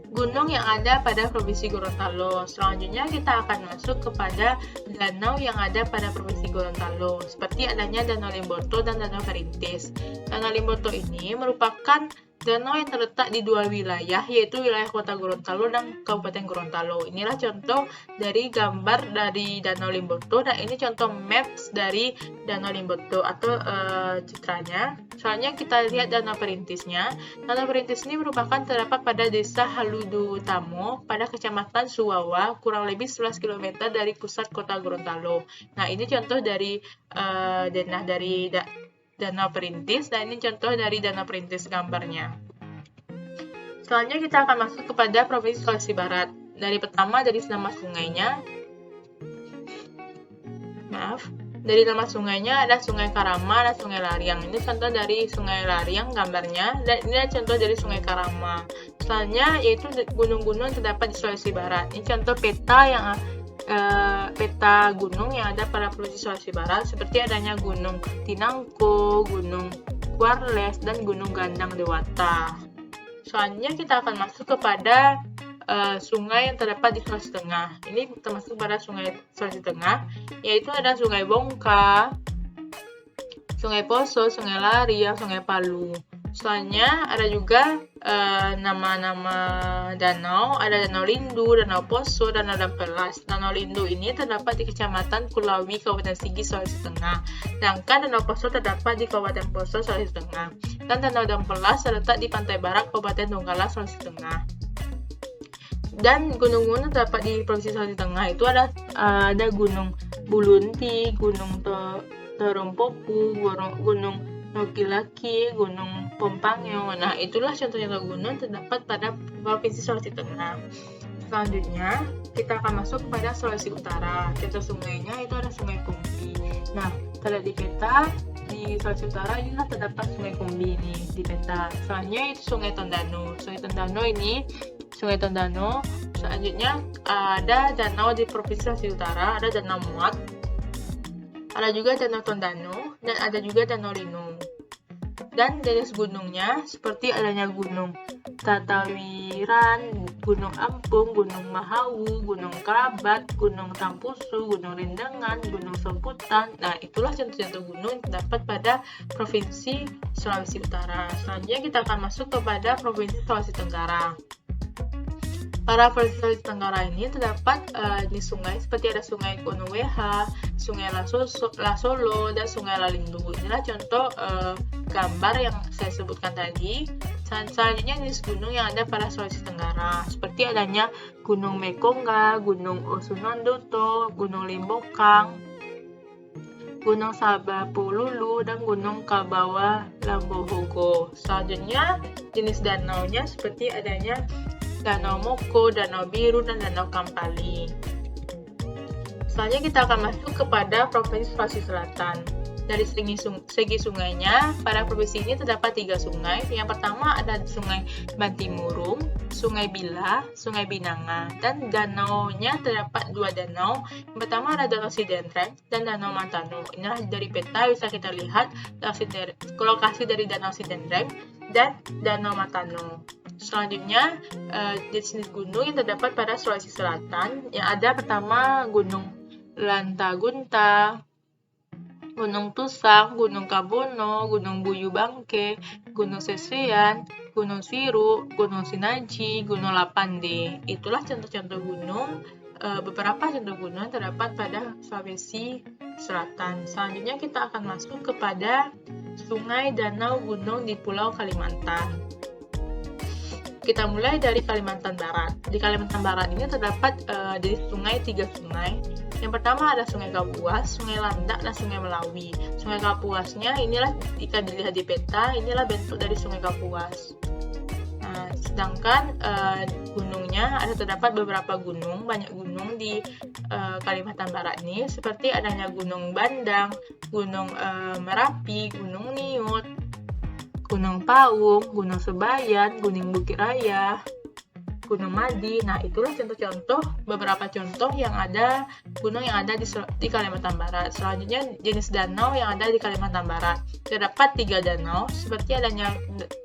gunung yang ada pada Provinsi Gorontalo. Selanjutnya kita akan masuk kepada danau yang ada pada Provinsi Gorontalo, seperti adanya Danau Limboto dan Danau Perintis. Danau Limboto ini merupakan danau yang terletak di dua wilayah, yaitu wilayah Kota Gorontalo dan Kabupaten Gorontalo. Inilah contoh dari gambar dari Danau Limboto, dan ini contoh maps dari Danau Limboto atau citranya. Soalnya kita lihat Danau Perintisnya. Danau Perintis ini merupakan terdapat pada Desa Haludu Utamo pada Kecamatan Suwawa, kurang lebih 11 km dari pusat Kota Gorontalo. Nah, ini contoh dari Danau Perintis, dan ini contoh dari Danau Perintis gambarnya. Selanjutnya kita akan masuk kepada Provinsi Sulawesi Barat. Dari nama sungainya. Dari nama sungainya ada Sungai Karama dan Sungai Lariang. Ini contoh dari Sungai Lariang gambarnya, dan ini adalah contoh dari Sungai Karama. Selanjutnya yaitu gunung-gunung terdapat di Sulawesi Barat. Ini contoh peta gunung yang ada pada Provinsi Sulawesi Barat, seperti adanya Gunung Tinangko, Gunung Kuarles, dan Gunung Gandang Dewata. Selanjutnya kita akan masuk kepada sungai yang terdapat di Sulawesi Tengah. Ini termasuk pada Sungai Sulawesi Tengah, yaitu ada Sungai Bongka, Sungai Poso, Sungai Lariang, Sungai Palu. Selanjutnya ada juga nama-nama danau, ada Danau Lindu, Danau Poso, Danau Dampelas. Danau Lindu ini terdapat di Kecamatan Kulawi, Kabupaten Sigi, Sulawesi Tengah. Sedangkan Danau Poso terdapat di Kabupaten Poso, Sulawesi Tengah. Dan Danau Dampelas terletak di pantai barat Kabupaten Donggala, Sulawesi Tengah. Dan gunung-gunung terdapat di Provinsi Sulawesi Tengah itu ada Gunung Bulunti, Gunung Terumpopu, Gunung Laki-Laki, Gunung Pompangyo. Nah, itulah contoh-contoh gunung terdapat pada Provinsi Sulawesi Tengah. Selanjutnya, kita akan masuk kepada Sulawesi Utara. Contoh sungainya itu ada Sungai Kumbi. Nah, terlihat di peta, di Sulawesi Utara inilah terdapat Sungai Kumbi ini di peta. Selanjutnya itu Sungai Tondano. Sungai Tondano ini, Sungai Tondano. Selanjutnya ada danau di Provinsi Sulawesi Utara, ada Danau Muat, ada juga Danau Tondano, dan ada juga Danau Linung. Dan jenis gunungnya seperti adanya Gunung Tatawiran, Gunung Ampung, Gunung Mahawu, Gunung Kerabat, Gunung Tampusu, Gunung Rindengan, Gunung Semputan. Nah, itulah contoh-contoh gunung yang terdapat pada Provinsi Sulawesi Utara. Selanjutnya kita akan masuk kepada Provinsi Sulawesi Tenggara. Pada Provinsi Sulawesi Tenggara ini terdapat di sungai seperti ada Sungai Konoweha, Sungai Lasolo, dan Sungai Lalindu. Inilah contoh gambar yang saya sebutkan tadi. Selanjutnya jenis gunung yang ada pada Sulawesi Tenggara seperti adanya Gunung Mekonga, Gunung Osunondoto, Gunung Limbokang, Gunung Sabapululu, dan Gunung Kabawa Lambohogo. Selanjutnya jenis danaunya seperti adanya Danau Moko, Danau Biru, dan Danau Kampali. Selanjutnya kita akan masuk kepada Provinsi Sulawesi Selatan. Dari segi sungainya, pada provinsi ini terdapat 3 sungai. Yang pertama ada Sungai Bantimurung, Sungai Bila, Sungai Binanga, dan danaunya terdapat 2 danau. Yang pertama ada Danau Sidendreng dan Danau Matano. Inilah dari peta bisa kita lihat lokasi dari Danau Sidendreng dan Danau Matano. Selanjutnya, jenis gunung yang terdapat pada Sulawesi Selatan yang ada pertama Gunung Lantagunta, Gunung Tusang, Gunung Kabono, Gunung Buyu Bangke, Gunung Sesean, Gunung Siru, Gunung Sinaji, Gunung Lapande. Itulah contoh-contoh gunung, beberapa contoh gunung yang terdapat pada Sulawesi Selatan. Selanjutnya kita akan masuk kepada sungai, danau, gunung di Pulau Kalimantan. Kita mulai dari Kalimantan Barat. Di Kalimantan Barat ini terdapat dari sungai 3 sungai. Yang pertama ada Sungai Kapuas, Sungai Landak, dan Sungai Melawi. Sungai Kapuasnya inilah jika dilihat di peta, inilah bentuk dari Sungai Kapuas. Nah, sedangkan gunungnya ada terdapat beberapa gunung, banyak gunung di Kalimantan Barat ini seperti adanya Gunung Bandang, Gunung Merapi, Gunung Niut, Gunung Paung, Gunung Sebayan, Gunung Bukit Raya, Gunung Madi. Nah, itulah contoh-contoh, beberapa contoh yang ada gunung yang ada di Kalimantan Barat. Selanjutnya jenis danau yang ada di Kalimantan Barat. Terdapat 3 danau seperti adanya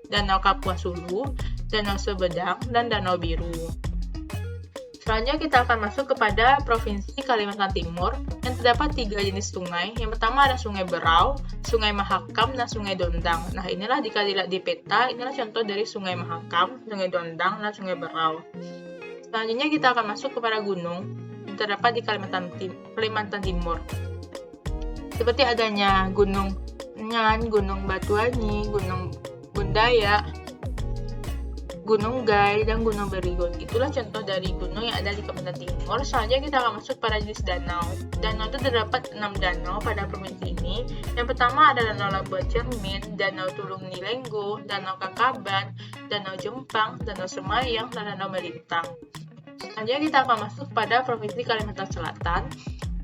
Danau Kapuas Hulu, Danau Sebedang, dan Danau Biru. Selanjutnya kita akan masuk kepada Provinsi Kalimantan Timur yang terdapat 3 jenis sungai. Yang pertama ada Sungai Berau, Sungai Mahakam, dan Sungai Dondang. Nah, inilah jika dilihat di peta, inilah contoh dari Sungai Mahakam, Sungai Dondang, dan Sungai Berau. Selanjutnya kita akan masuk kepada gunung yang terdapat di Kalimantan Timur. Seperti adanya Gunung Nyan, Gunung Batuangi, Gunung Bundaya, Gunung Gai, dan Gunung Berigon. Itulah contoh dari gunung yang ada di Kalimantan Timur. Selanjutnya kita akan masuk pada jenis danau. Danau itu terdapat 6 danau pada provinsi ini. Yang pertama ada Danau Labuan Cermin, Danau Tulung Nilenggo, Danau Kakaban, Danau Jempang, Danau Semayang, dan Danau Melintang. Selanjutnya kita akan masuk pada provinsi Kalimantan Selatan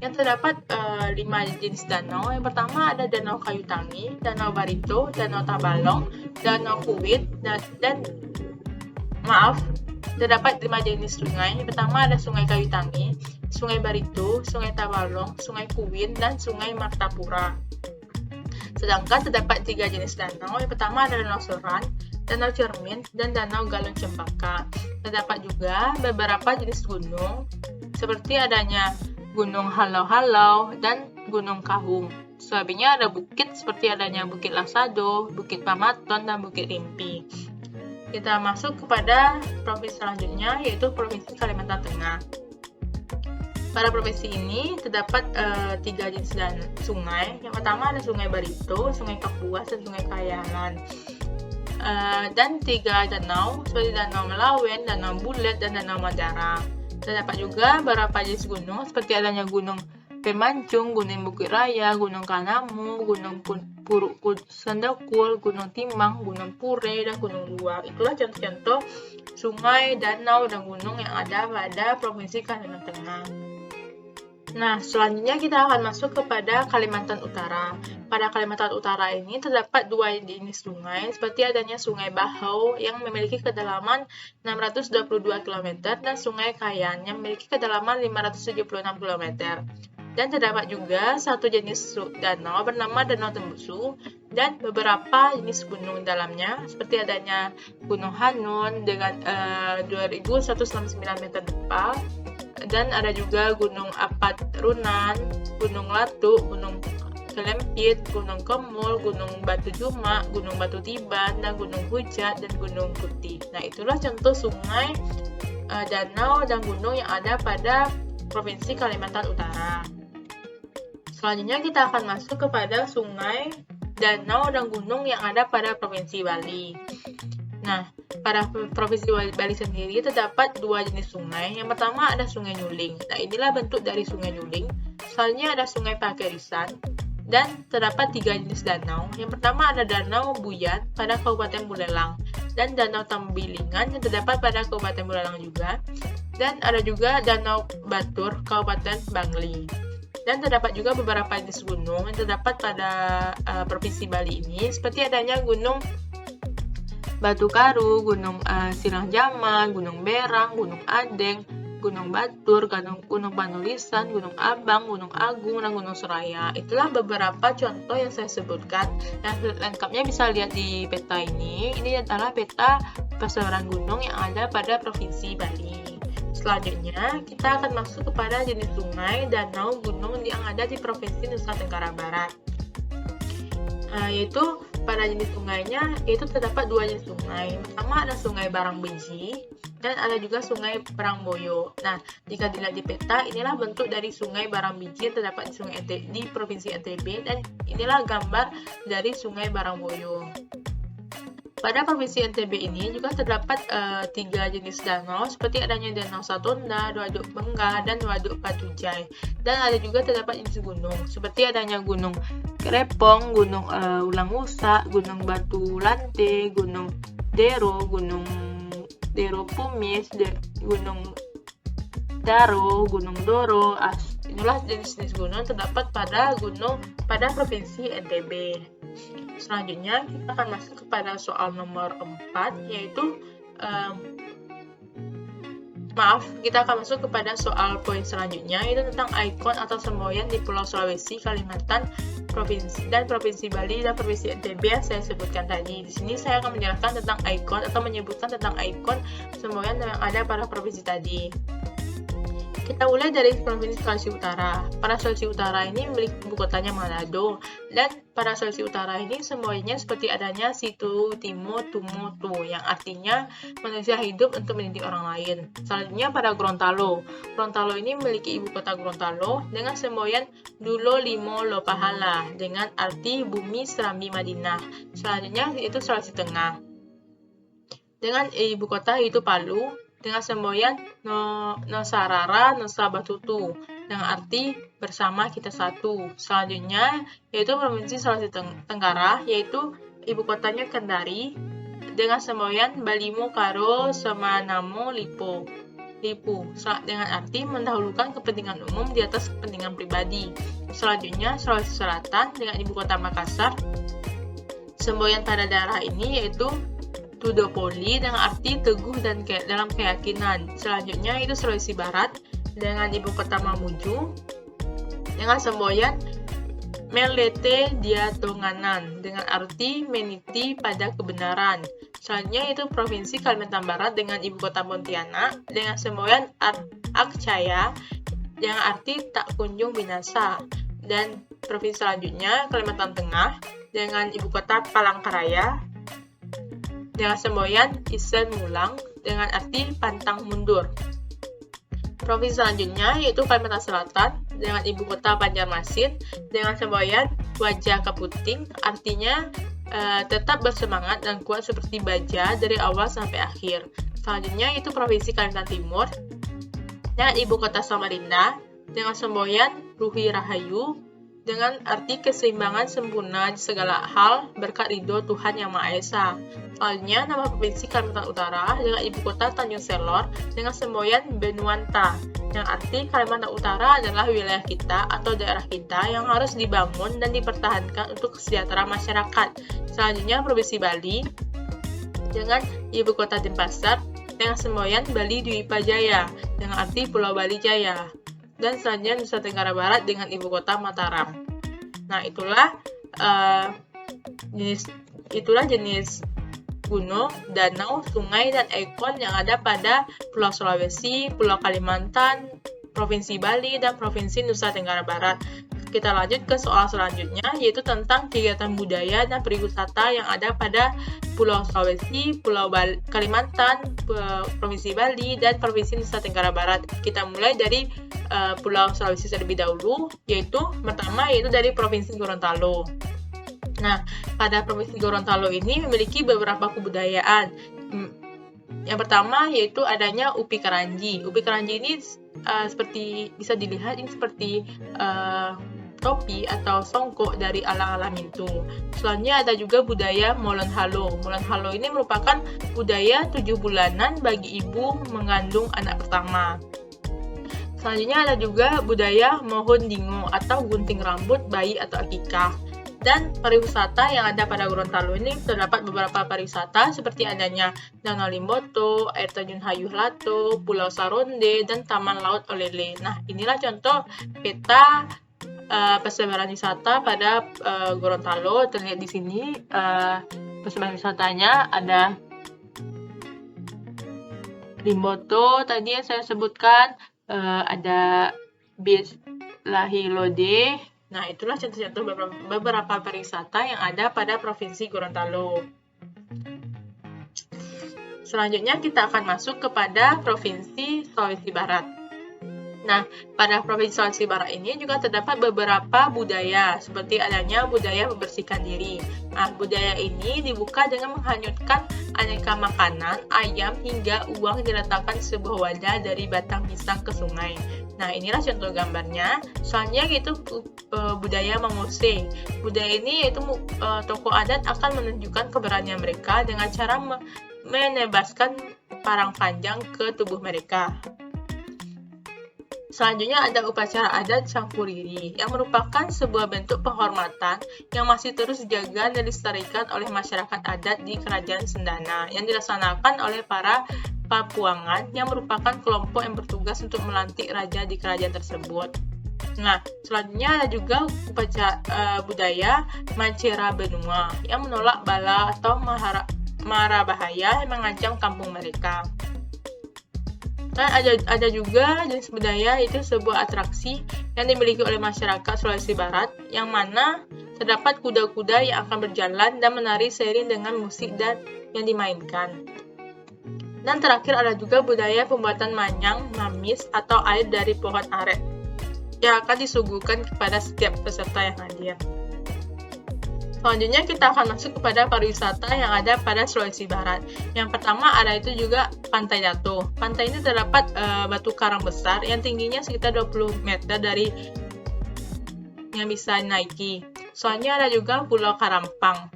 yang terdapat 5 jenis danau. Yang pertama ada Danau Kayu Tangi, Danau Barito, Danau Tabalong, Danau Kuwit, terdapat 5 jenis sungai. Yang pertama ada Sungai Kayu Tangi, Sungai Barito, Sungai Tabalong, Sungai Kuwin, dan Sungai Martapura. Sedangkan terdapat 3 jenis danau. Yang pertama ada Danau Seran, Danau Cermin, dan Danau Galung Cempaka. Terdapat juga beberapa jenis gunung seperti adanya Gunung Halau-Halau dan Gunung Kahung. Selebihnya ada bukit seperti adanya Bukit Lasado, Bukit Pamaton, dan Bukit Rimpi. Kita masuk kepada provinsi selanjutnya, yaitu Provinsi Kalimantan Tengah. Pada provinsi ini terdapat 3 jenis sungai. Yang pertama ada Sungai Barito, Sungai Kapuas, dan Sungai Kayangan. Dan 3 danau seperti Danau Melawen, Danau Bulet, dan Danau Madara. Terdapat juga beberapa jenis gunung seperti adanya Gunung Pemancung, Gunung Bukit Raya, Gunung Kanamu, Gunung Puruk Sendekul, Gunung Timang, Gunung Pure, dan Gunung Luwak. Itulah contoh-contoh sungai, danau, dan gunung yang ada pada Provinsi Kalimantan Tengah. Nah, selanjutnya kita akan masuk kepada Kalimantan Utara. Pada Kalimantan Utara ini terdapat dua jenis sungai, seperti adanya Sungai Bahau yang memiliki kedalaman 622 km dan Sungai Kayan yang memiliki kedalaman 576 km. Dan terdapat juga satu jenis danau bernama Danau Tembusu dan beberapa jenis gunung dalamnya, seperti adanya Gunung Hanun dengan 2169 meter depan, dan ada juga Gunung Apat Runan, Gunung Latu, Gunung Kelempit, Gunung Kemul, Gunung Batu Juma, Gunung Batu Tiban, dan Gunung Hujat, dan Gunung Putih. Nah, itulah contoh sungai, danau, dan gunung yang ada pada Provinsi Kalimantan Utara. Selanjutnya kita akan masuk kepada sungai, danau, dan gunung yang ada pada Provinsi Bali. Nah, pada Provinsi Bali sendiri terdapat dua jenis sungai. Yang pertama ada Sungai Nyuling. Nah, inilah bentuk dari Sungai Nyuling. Selanjutnya ada Sungai Pakerisan. Dan terdapat tiga jenis danau. Yang pertama ada Danau Buyan pada Kabupaten Buleleng. Dan Danau Tambilingan yang terdapat pada Kabupaten Buleleng juga. Dan ada juga Danau Batur, Kabupaten Bangli. Dan terdapat juga beberapa jenis gunung yang terdapat pada Provinsi Bali ini, seperti adanya Gunung Batu Karu, Gunung Sirang Jamal, Gunung Berang, Gunung Adeng, Gunung Batur, Gunung Panulisan, Gunung Abang, Gunung Agung, dan Gunung Suraya. Itulah beberapa contoh yang saya sebutkan. Yang lengkapnya bisa lihat di peta ini. Ini adalah peta persebaran gunung yang ada pada Provinsi Bali. Selanjutnya, kita akan masuk kepada jenis sungai, danau, gunung yang ada di Provinsi Nusa Tenggara Barat. Yaitu pada jenis sungainya, yaitu terdapat dua jenis sungai. Pertama ada Sungai Barangbeji dan ada juga Sungai Barangboyo. Nah, jika dilihat di peta, inilah bentuk dari Sungai Barangbeji yang terdapat di Provinsi NTB, dan inilah gambar dari Sungai Barangboyo. Pada Provinsi NTB ini juga terdapat tiga jenis danau, seperti adanya Danau Satonda, Waduk Benggah, dan Waduk Patujai. Dan ada juga terdapat jenis gunung, seperti adanya Gunung Krepong, Gunung Ulang Usak, Gunung Batu Lante, Gunung Dero, Gunung Dero Pumis, Gunung Daro, Gunung Doro. Inilah jenis-jenis gunung terdapat pada Provinsi NTB. Selanjutnya kita akan masuk kepada soal nomor 4, yaitu kita akan masuk kepada soal poin selanjutnya, yaitu tentang ikon atau semboyan di Pulau Sulawesi, Kalimantan, Provinsi Bali, dan Provinsi NTB yang saya sebutkan tadi. Di sini saya akan menjelaskan tentang ikon atau menyebutkan tentang ikon semboyan yang ada pada provinsi tadi. Kita mulai dari Provinsi Sulawesi Utara. Pada Sulawesi Utara ini memiliki ibu kotanya Manado, dan pada Sulawesi Utara ini semuanya seperti adanya Situ Timo Tumo Tu, yang artinya manusia hidup untuk mendidik orang lain. Selanjutnya pada Gorontalo. Gorontalo ini memiliki ibu kota Gorontalo dengan semboyan Dulo Limo Lopahala dengan arti bumi Serambi Madinah. Selanjutnya yaitu Sulawesi Tengah dengan ibu kota yaitu Palu dengan semboyan Nosarara Nusa Batutu dengan arti bersama kita satu. Selanjutnya yaitu Provinsi Sulawesi Tenggara, yaitu ibu kotanya Kendari dengan semboyan Balimo Karo Semanamo Lipu dengan arti mendahulukan kepentingan umum di atas kepentingan pribadi. Selanjutnya Sulawesi Selatan dengan ibu kota Makassar, semboyan tanda darah ini yaitu Tudopoli dengan arti teguh dan dalam keyakinan. Selanjutnya itu Sulawesi Barat dengan ibu kota Mamuju dengan semboyan Melete Diatonganan dengan arti meniti pada kebenaran. Selanjutnya itu Provinsi Kalimantan Barat dengan ibu kota Pontianak dengan semboyan Akcaya dengan arti tak kunjung binasa. Dan provinsi selanjutnya Kalimantan Tengah dengan ibu kota Palangkaraya dengan semboyan Isen Mulang dengan arti pantang mundur. Provinsi selanjutnya yaitu Kalimantan Selatan dengan ibu kota Banjarmasin dengan semboyan Wajah Keputing, artinya tetap bersemangat dan kuat seperti baja dari awal sampai akhir. Selanjutnya itu Provinsi Kalimantan Timur dengan ibu kota Samarinda dengan semboyan Ruhi Rahayu, dengan arti keseimbangan sempurna di segala hal berkat ridho Tuhan Yang Maha Esa. Selanjutnya, nama Provinsi Kalimantan Utara dengan ibu kota Tanjung Selor dengan semboyan Benuanta, yang arti Kalimantan Utara adalah wilayah kita atau daerah kita yang harus dibangun dan dipertahankan untuk kesejahteraan masyarakat. Selanjutnya, Provinsi Bali dengan ibu kota Denpasar dengan semboyan Bali Dwipa Jaya, dengan arti Pulau Bali Jaya. Dan selanjutnya Nusa Tenggara Barat dengan ibu kota Mataram. Nah, itulah jenis gunung, danau, sungai, dan ekor yang ada pada Pulau Sulawesi, Pulau Kalimantan, Provinsi Bali, dan Provinsi Nusa Tenggara Barat. Kita lanjut ke soal selanjutnya, yaitu tentang kegiatan budaya dan pariwisata yang ada pada Pulau Sulawesi, Pulau Kalimantan, Provinsi Bali, dan Provinsi Nusa Tenggara Barat. Kita mulai dari Pulau Sulawesi terlebih dahulu, yaitu dari Provinsi Gorontalo. Nah, pada Provinsi Gorontalo ini memiliki beberapa kebudayaan. Yang pertama yaitu adanya Upi Karanji. Upi Karanji ini seperti bisa dilihat ini seperti topi atau songkok dari alang-alang Mintu. Selanjutnya ada juga budaya Molen Halo. Molen Halo ini merupakan budaya 7 bulanan bagi ibu mengandung anak pertama. Selanjutnya ada juga budaya Mohon Dingo atau gunting rambut bayi atau akikah. Dan pariwisata yang ada pada Gorontalo ini terdapat beberapa pariwisata seperti adanya Danau Limboto, Air Terjun Hayuh Lato, Pulau Saronde, dan Taman Laut Olele. Nah, inilah contoh peta persebaran wisata pada Gorontalo. Terlihat di sini persebaran wisatanya ada Limboto tadi yang saya sebutkan, ada Beach Lahilode. Nah, itulah contoh-contoh beberapa pariwisata yang ada pada Provinsi Gorontalo. Selanjutnya kita akan masuk kepada Provinsi Sulawesi Barat. Nah, pada Provinsi Sulawesi Barat ini juga terdapat beberapa budaya, seperti adanya budaya membersihkan diri. Nah, budaya ini dibuka dengan menghanyutkan aneka makanan, ayam, hingga uang diletakkan sebuah wadah dari batang pisang ke sungai. Nah, inilah contoh gambarnya. Soalnya yaitu budaya Mangose. Budaya ini yaitu tokoh adat akan menunjukkan keberanian mereka dengan cara menebaskan parang panjang ke tubuh mereka. Selanjutnya ada upacara adat Sangkuriri yang merupakan sebuah bentuk penghormatan yang masih terus dijaga dan dilestarikan oleh masyarakat adat di Kerajaan Sendana yang dilaksanakan oleh para Papuangan yang merupakan kelompok yang bertugas untuk melantik raja di kerajaan tersebut. Nah, selanjutnya ada juga upacara budaya Mancera Benua yang menolak bala atau mara bahaya yang mengancam kampung mereka. Dan ada juga jenis budaya itu sebuah atraksi yang dimiliki oleh masyarakat Sulawesi Barat yang mana terdapat kuda-kuda yang akan berjalan dan menari seiring dengan musik dan yang dimainkan. Dan terakhir ada juga budaya pembuatan manyang, mamis, atau air dari pohon aret yang akan disuguhkan kepada setiap peserta yang hadir. Selanjutnya kita akan masuk kepada pariwisata yang ada pada Sulawesi Barat. Yang pertama ada itu juga Pantai Dato. Pantai ini terdapat batu karang besar yang tingginya sekitar 20 meter dari yang bisa dinaiki. Soalnya ada juga Pulau Karampuang.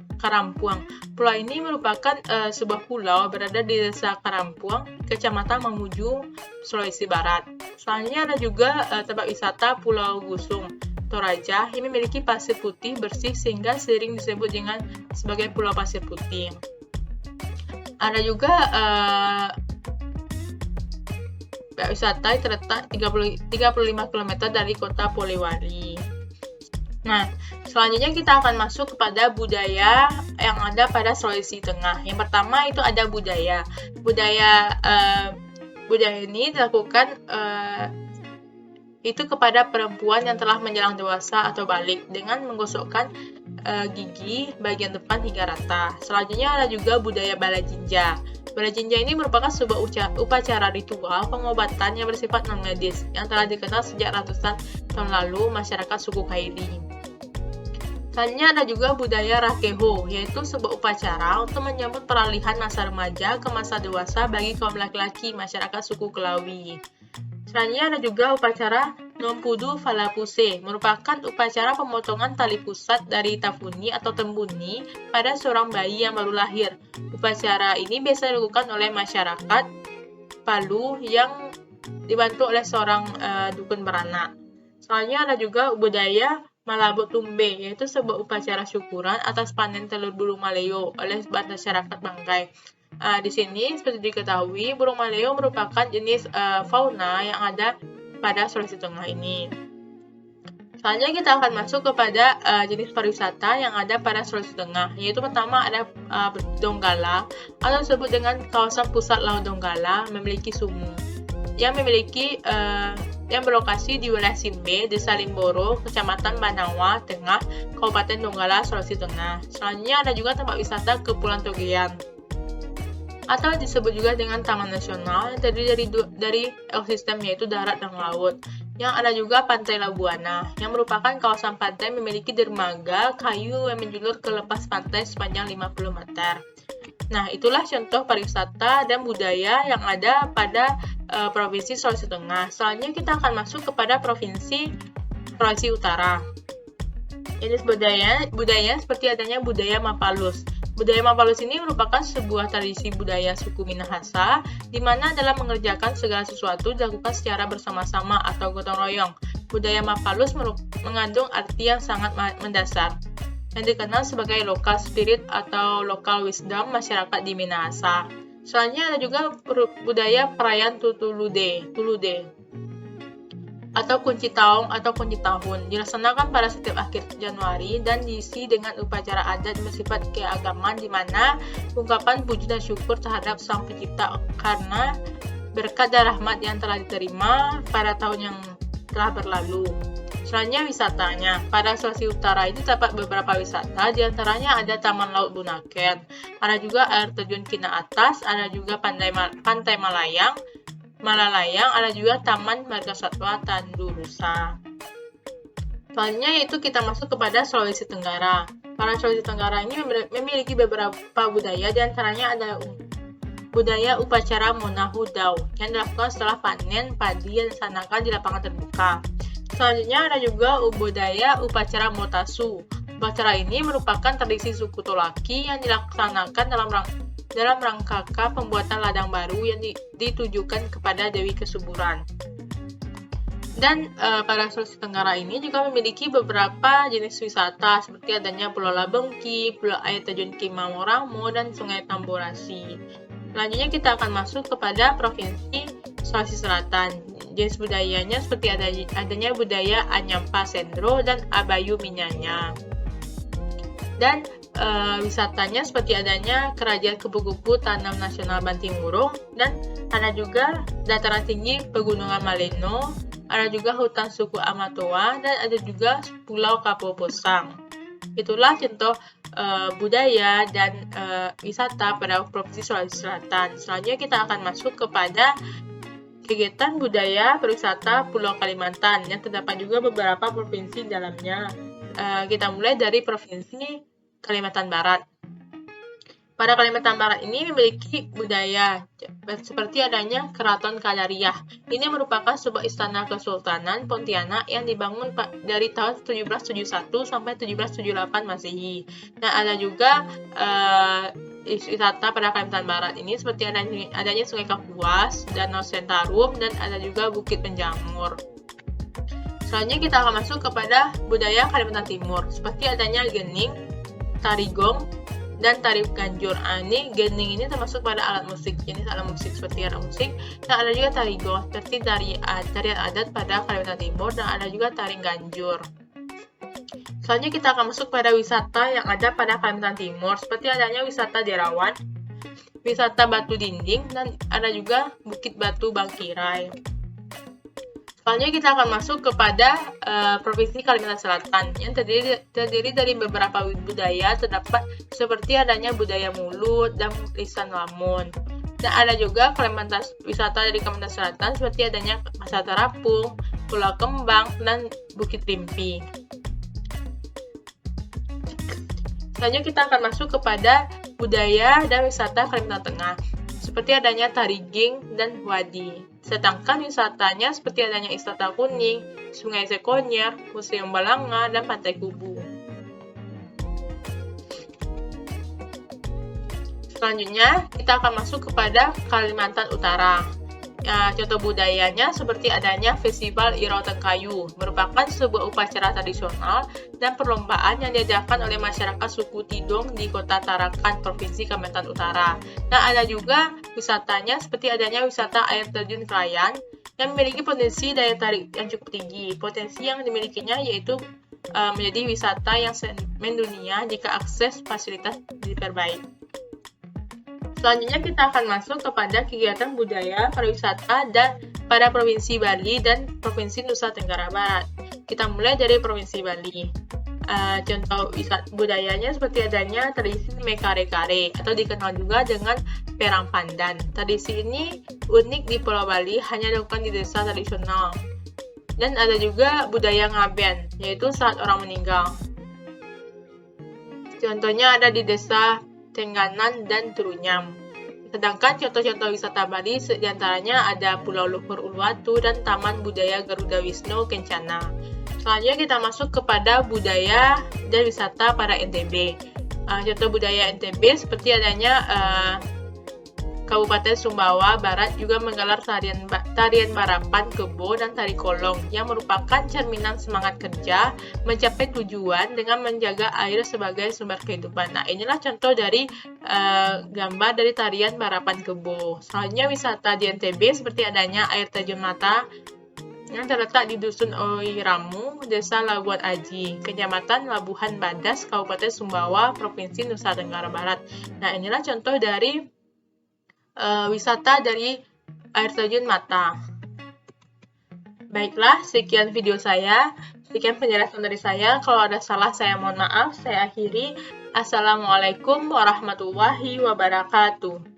Pulau ini merupakan sebuah pulau berada di desa Karampuang, Kecamatan Mamuju, Sulawesi Barat. Selanjutnya ada juga tempat wisata Pulau Gusung Toraja yang memiliki pasir putih bersih sehingga sering disebut dengan sebagai Pulau Pasir Putih. Ada juga wisata yang terletak 35 km dari kota Polewali. Nah, selanjutnya kita akan masuk kepada budaya yang ada pada Sulawesi Tengah. Yang pertama itu ada budaya ini dilakukan itu kepada perempuan yang telah menjelang dewasa atau balik dengan menggosokkan gigi bagian depan hingga rata. Selanjutnya ada juga budaya Balajinja. Balajinja ini merupakan sebuah upacara ritual pengobatan yang bersifat non-medis yang telah dikenal sejak ratusan tahun lalu masyarakat suku Kaili. Selanjutnya ada juga budaya Rakeho, yaitu sebuah upacara untuk menyambut peralihan masa remaja ke masa dewasa bagi kaum laki-laki masyarakat suku Kelawi. Selanjutnya ada juga upacara Nompudu Falapuse merupakan upacara pemotongan tali pusat dari tafuni atau tembuni pada seorang bayi yang baru lahir. Upacara ini biasa dilakukan oleh masyarakat Palu yang dibantu oleh seorang dukun beranak. Selanjutnya ada juga budaya Malabo Tumbe, yaitu sebuah upacara syukuran atas panen telur burung maleo oleh masyarakat Banggai. Di sini seperti diketahui, burung maleo merupakan jenis fauna yang ada pada Sulawesi Tengah ini. Selanjutnya kita akan masuk kepada jenis pariwisata yang ada pada Sulawesi Tengah, yaitu pertama ada Donggala atau disebut dengan kawasan pusat Laut Donggala, memiliki sumu yang berlokasi di wilayah Simbe, Desa Limboro, Kecamatan Banawa Tengah, Kabupaten Donggala, Sulawesi Tengah. Selanjutnya ada juga tempat wisata Kepulauan Togean atau disebut juga dengan Taman Nasional yang terdiri dari ekosistem yaitu darat dan laut. Yang ada juga Pantai Labuana yang merupakan kawasan pantai memiliki dermaga kayu yang menjulur ke lepas pantai sepanjang 50 meter. Nah, itulah contoh pariwisata dan budaya yang ada pada Provinsi Sulawesi Tengah. Selanjutnya kita akan masuk kepada Provinsi Utara. Jenis budaya seperti adanya budaya Mapalus. Budaya Mapalus ini merupakan sebuah tradisi budaya suku Minahasa, di mana dalam mengerjakan segala sesuatu dilakukan secara bersama-sama atau gotong royong. Budaya Mapalus mengandung arti yang sangat mendasar, yang dikenal sebagai local spirit atau local wisdom masyarakat di Minahasa. Selanjutnya ada juga budaya perayaan Tulude atau kunci tahun dilaksanakan pada setiap akhir Januari dan diisi dengan upacara adat bersifat keagamaan di mana ungkapan puji dan syukur terhadap Sang Pencipta karena berkat dan rahmat yang telah diterima pada tahun yang telah berlalu. Selanjutnya wisatanya. Pada Sulawesi Utara ini terdapat beberapa wisata, diantaranya ada Taman Laut Bunaken, ada juga air terjun Kina Atas, ada juga Pantai Malalayang, ada juga Taman Marga Satwa Tandurusa. Selanjutnya yaitu kita masuk kepada Sulawesi Tenggara. Para Sulawesi Tenggara ini memiliki beberapa budaya, diantaranya ada budaya upacara Monahu Dau yang dilakukan setelah panen padi yang disanakan di lapangan terbuka. Selanjutnya ada juga budaya upacara Motasu. Upacara ini merupakan tradisi suku Tolaki yang dilaksanakan dalam rangka pembuatan ladang baru yang ditujukan kepada Dewi Kesuburan. Dan pada Sulawesi Tenggara ini juga memiliki beberapa jenis wisata seperti adanya Pulau Labengki, Pulau Air Terjun Kimamoramo, dan Sungai Tamborasi. Selanjutnya kita akan masuk kepada Provinsi Sulawesi Selatan. Jenis budayanya seperti adanya budaya Anyampa Sendro dan Abayu Minyanya. Dan wisatanya seperti adanya Kerajaan Kupu-Kupu Tanam Nasional Bantimurung, dan ada juga dataran tinggi Pegunungan Maleno, ada juga hutan suku Amatoa, dan ada juga Pulau Kapoposang. Itulah contoh budaya dan wisata pada Provinsi Sulawesi Selatan. Selanjutnya kita akan masuk kepada kegiatan budaya perwisata Pulau Kalimantan yang terdapat juga beberapa provinsi di dalamnya. Kita mulai dari Provinsi Kalimantan Barat. Pada Kalimantan Barat ini memiliki budaya seperti adanya Keraton Kadariah. Ini merupakan sebuah istana kesultanan Pontianak yang dibangun dari tahun 1771 sampai 1778 Masehi. Dan ada juga wisata pada Kalimantan Barat ini seperti adanya Sungai Kapuas, Danau Sentarum, dan ada juga Bukit Penjamur. Selanjutnya kita akan masuk kepada budaya Kalimantan Timur, seperti adanya Gening, Tarigong, dan Tari Ganjur. Ini Gening ini termasuk pada alat musik, jenis alat musik seperti alat musik, dan ada juga Tarigong, seperti tarian adat pada Kalimantan Timur, dan ada juga Tari Ganjur. Selanjutnya kita akan masuk pada wisata yang ada pada Kalimantan Timur, seperti adanya wisata Derawan, wisata Batu Dinding, dan ada juga Bukit Batu Bangkirai. Selanjutnya kita akan masuk kepada Provinsi Kalimantan Selatan yang terdiri dari beberapa budaya, terdapat seperti adanya budaya Mulut dan lisan Lamun. Dan ada juga wisata dari Kalimantan Selatan seperti adanya Pasar Terapung, Pulau Kembang, dan Bukit Rimpi. Selanjutnya kita akan masuk kepada budaya dan wisata Kalimantan Tengah. seperti adanya Tariging dan Wadi. Sedangkan wisatanya seperti adanya Istana Kuning, Sungai Sekonyer, Museum Balanga, dan Pantai Kubu. Selanjutnya, kita akan masuk kepada Kalimantan Utara. Contoh budayanya seperti adanya Festival Irautan Kayu, merupakan sebuah upacara tradisional dan perlombaan yang diadakan oleh masyarakat suku Tidong di Kota Tarakan, Provinsi Kalimantan Utara. Nah, ada juga wisatanya seperti adanya wisata air terjun Krayan yang memiliki potensi daya tarik yang cukup tinggi. Potensi yang dimilikinya yaitu menjadi wisata yang mendunia jika akses fasilitas diperbaiki. Selanjutnya kita akan masuk kepada kegiatan budaya pariwisata dan pada Provinsi Bali dan Provinsi Nusa Tenggara Barat. Kita mulai dari Provinsi Bali. Contoh wisata budayanya seperti adanya tradisi Mekare-Kare atau dikenal juga dengan Perang Pandan. Tradisi ini unik di Pulau Bali, hanya dilakukan di desa tradisional. Dan ada juga budaya Ngaben, yaitu saat orang meninggal. Contohnya ada di desa Tenganan dan Trunyam. Sedangkan contoh-contoh wisata Bali diantaranya ada Pulau Luhur Uluwatu dan Taman Budaya Garuda Wisnu Kencana. Selanjutnya kita masuk kepada budaya dan wisata pada NTB. Contoh budaya NTB seperti adanya Kabupaten Sumbawa Barat juga menggelar tarian barapan kebo dan tari kolong yang merupakan cerminan semangat kerja mencapai tujuan dengan menjaga air sebagai sumber kehidupan. Nah, inilah contoh dari gambar dari tarian barapan kebo. Selanjutnya wisata di NTB seperti adanya air terjun Mata yang terletak di Dusun Oiramu, Desa Labuan Aji, Kecamatan Labuhan Badas, Kabupaten Sumbawa, Provinsi Nusa Tenggara Barat. Nah, inilah contoh dari wisata dari air terjun Mata. Baiklah, sekian video saya. Sekian penjelasan dari saya. Kalau ada salah, saya mohon maaf. Saya akhiri. Assalamualaikum warahmatullahi wabarakatuh.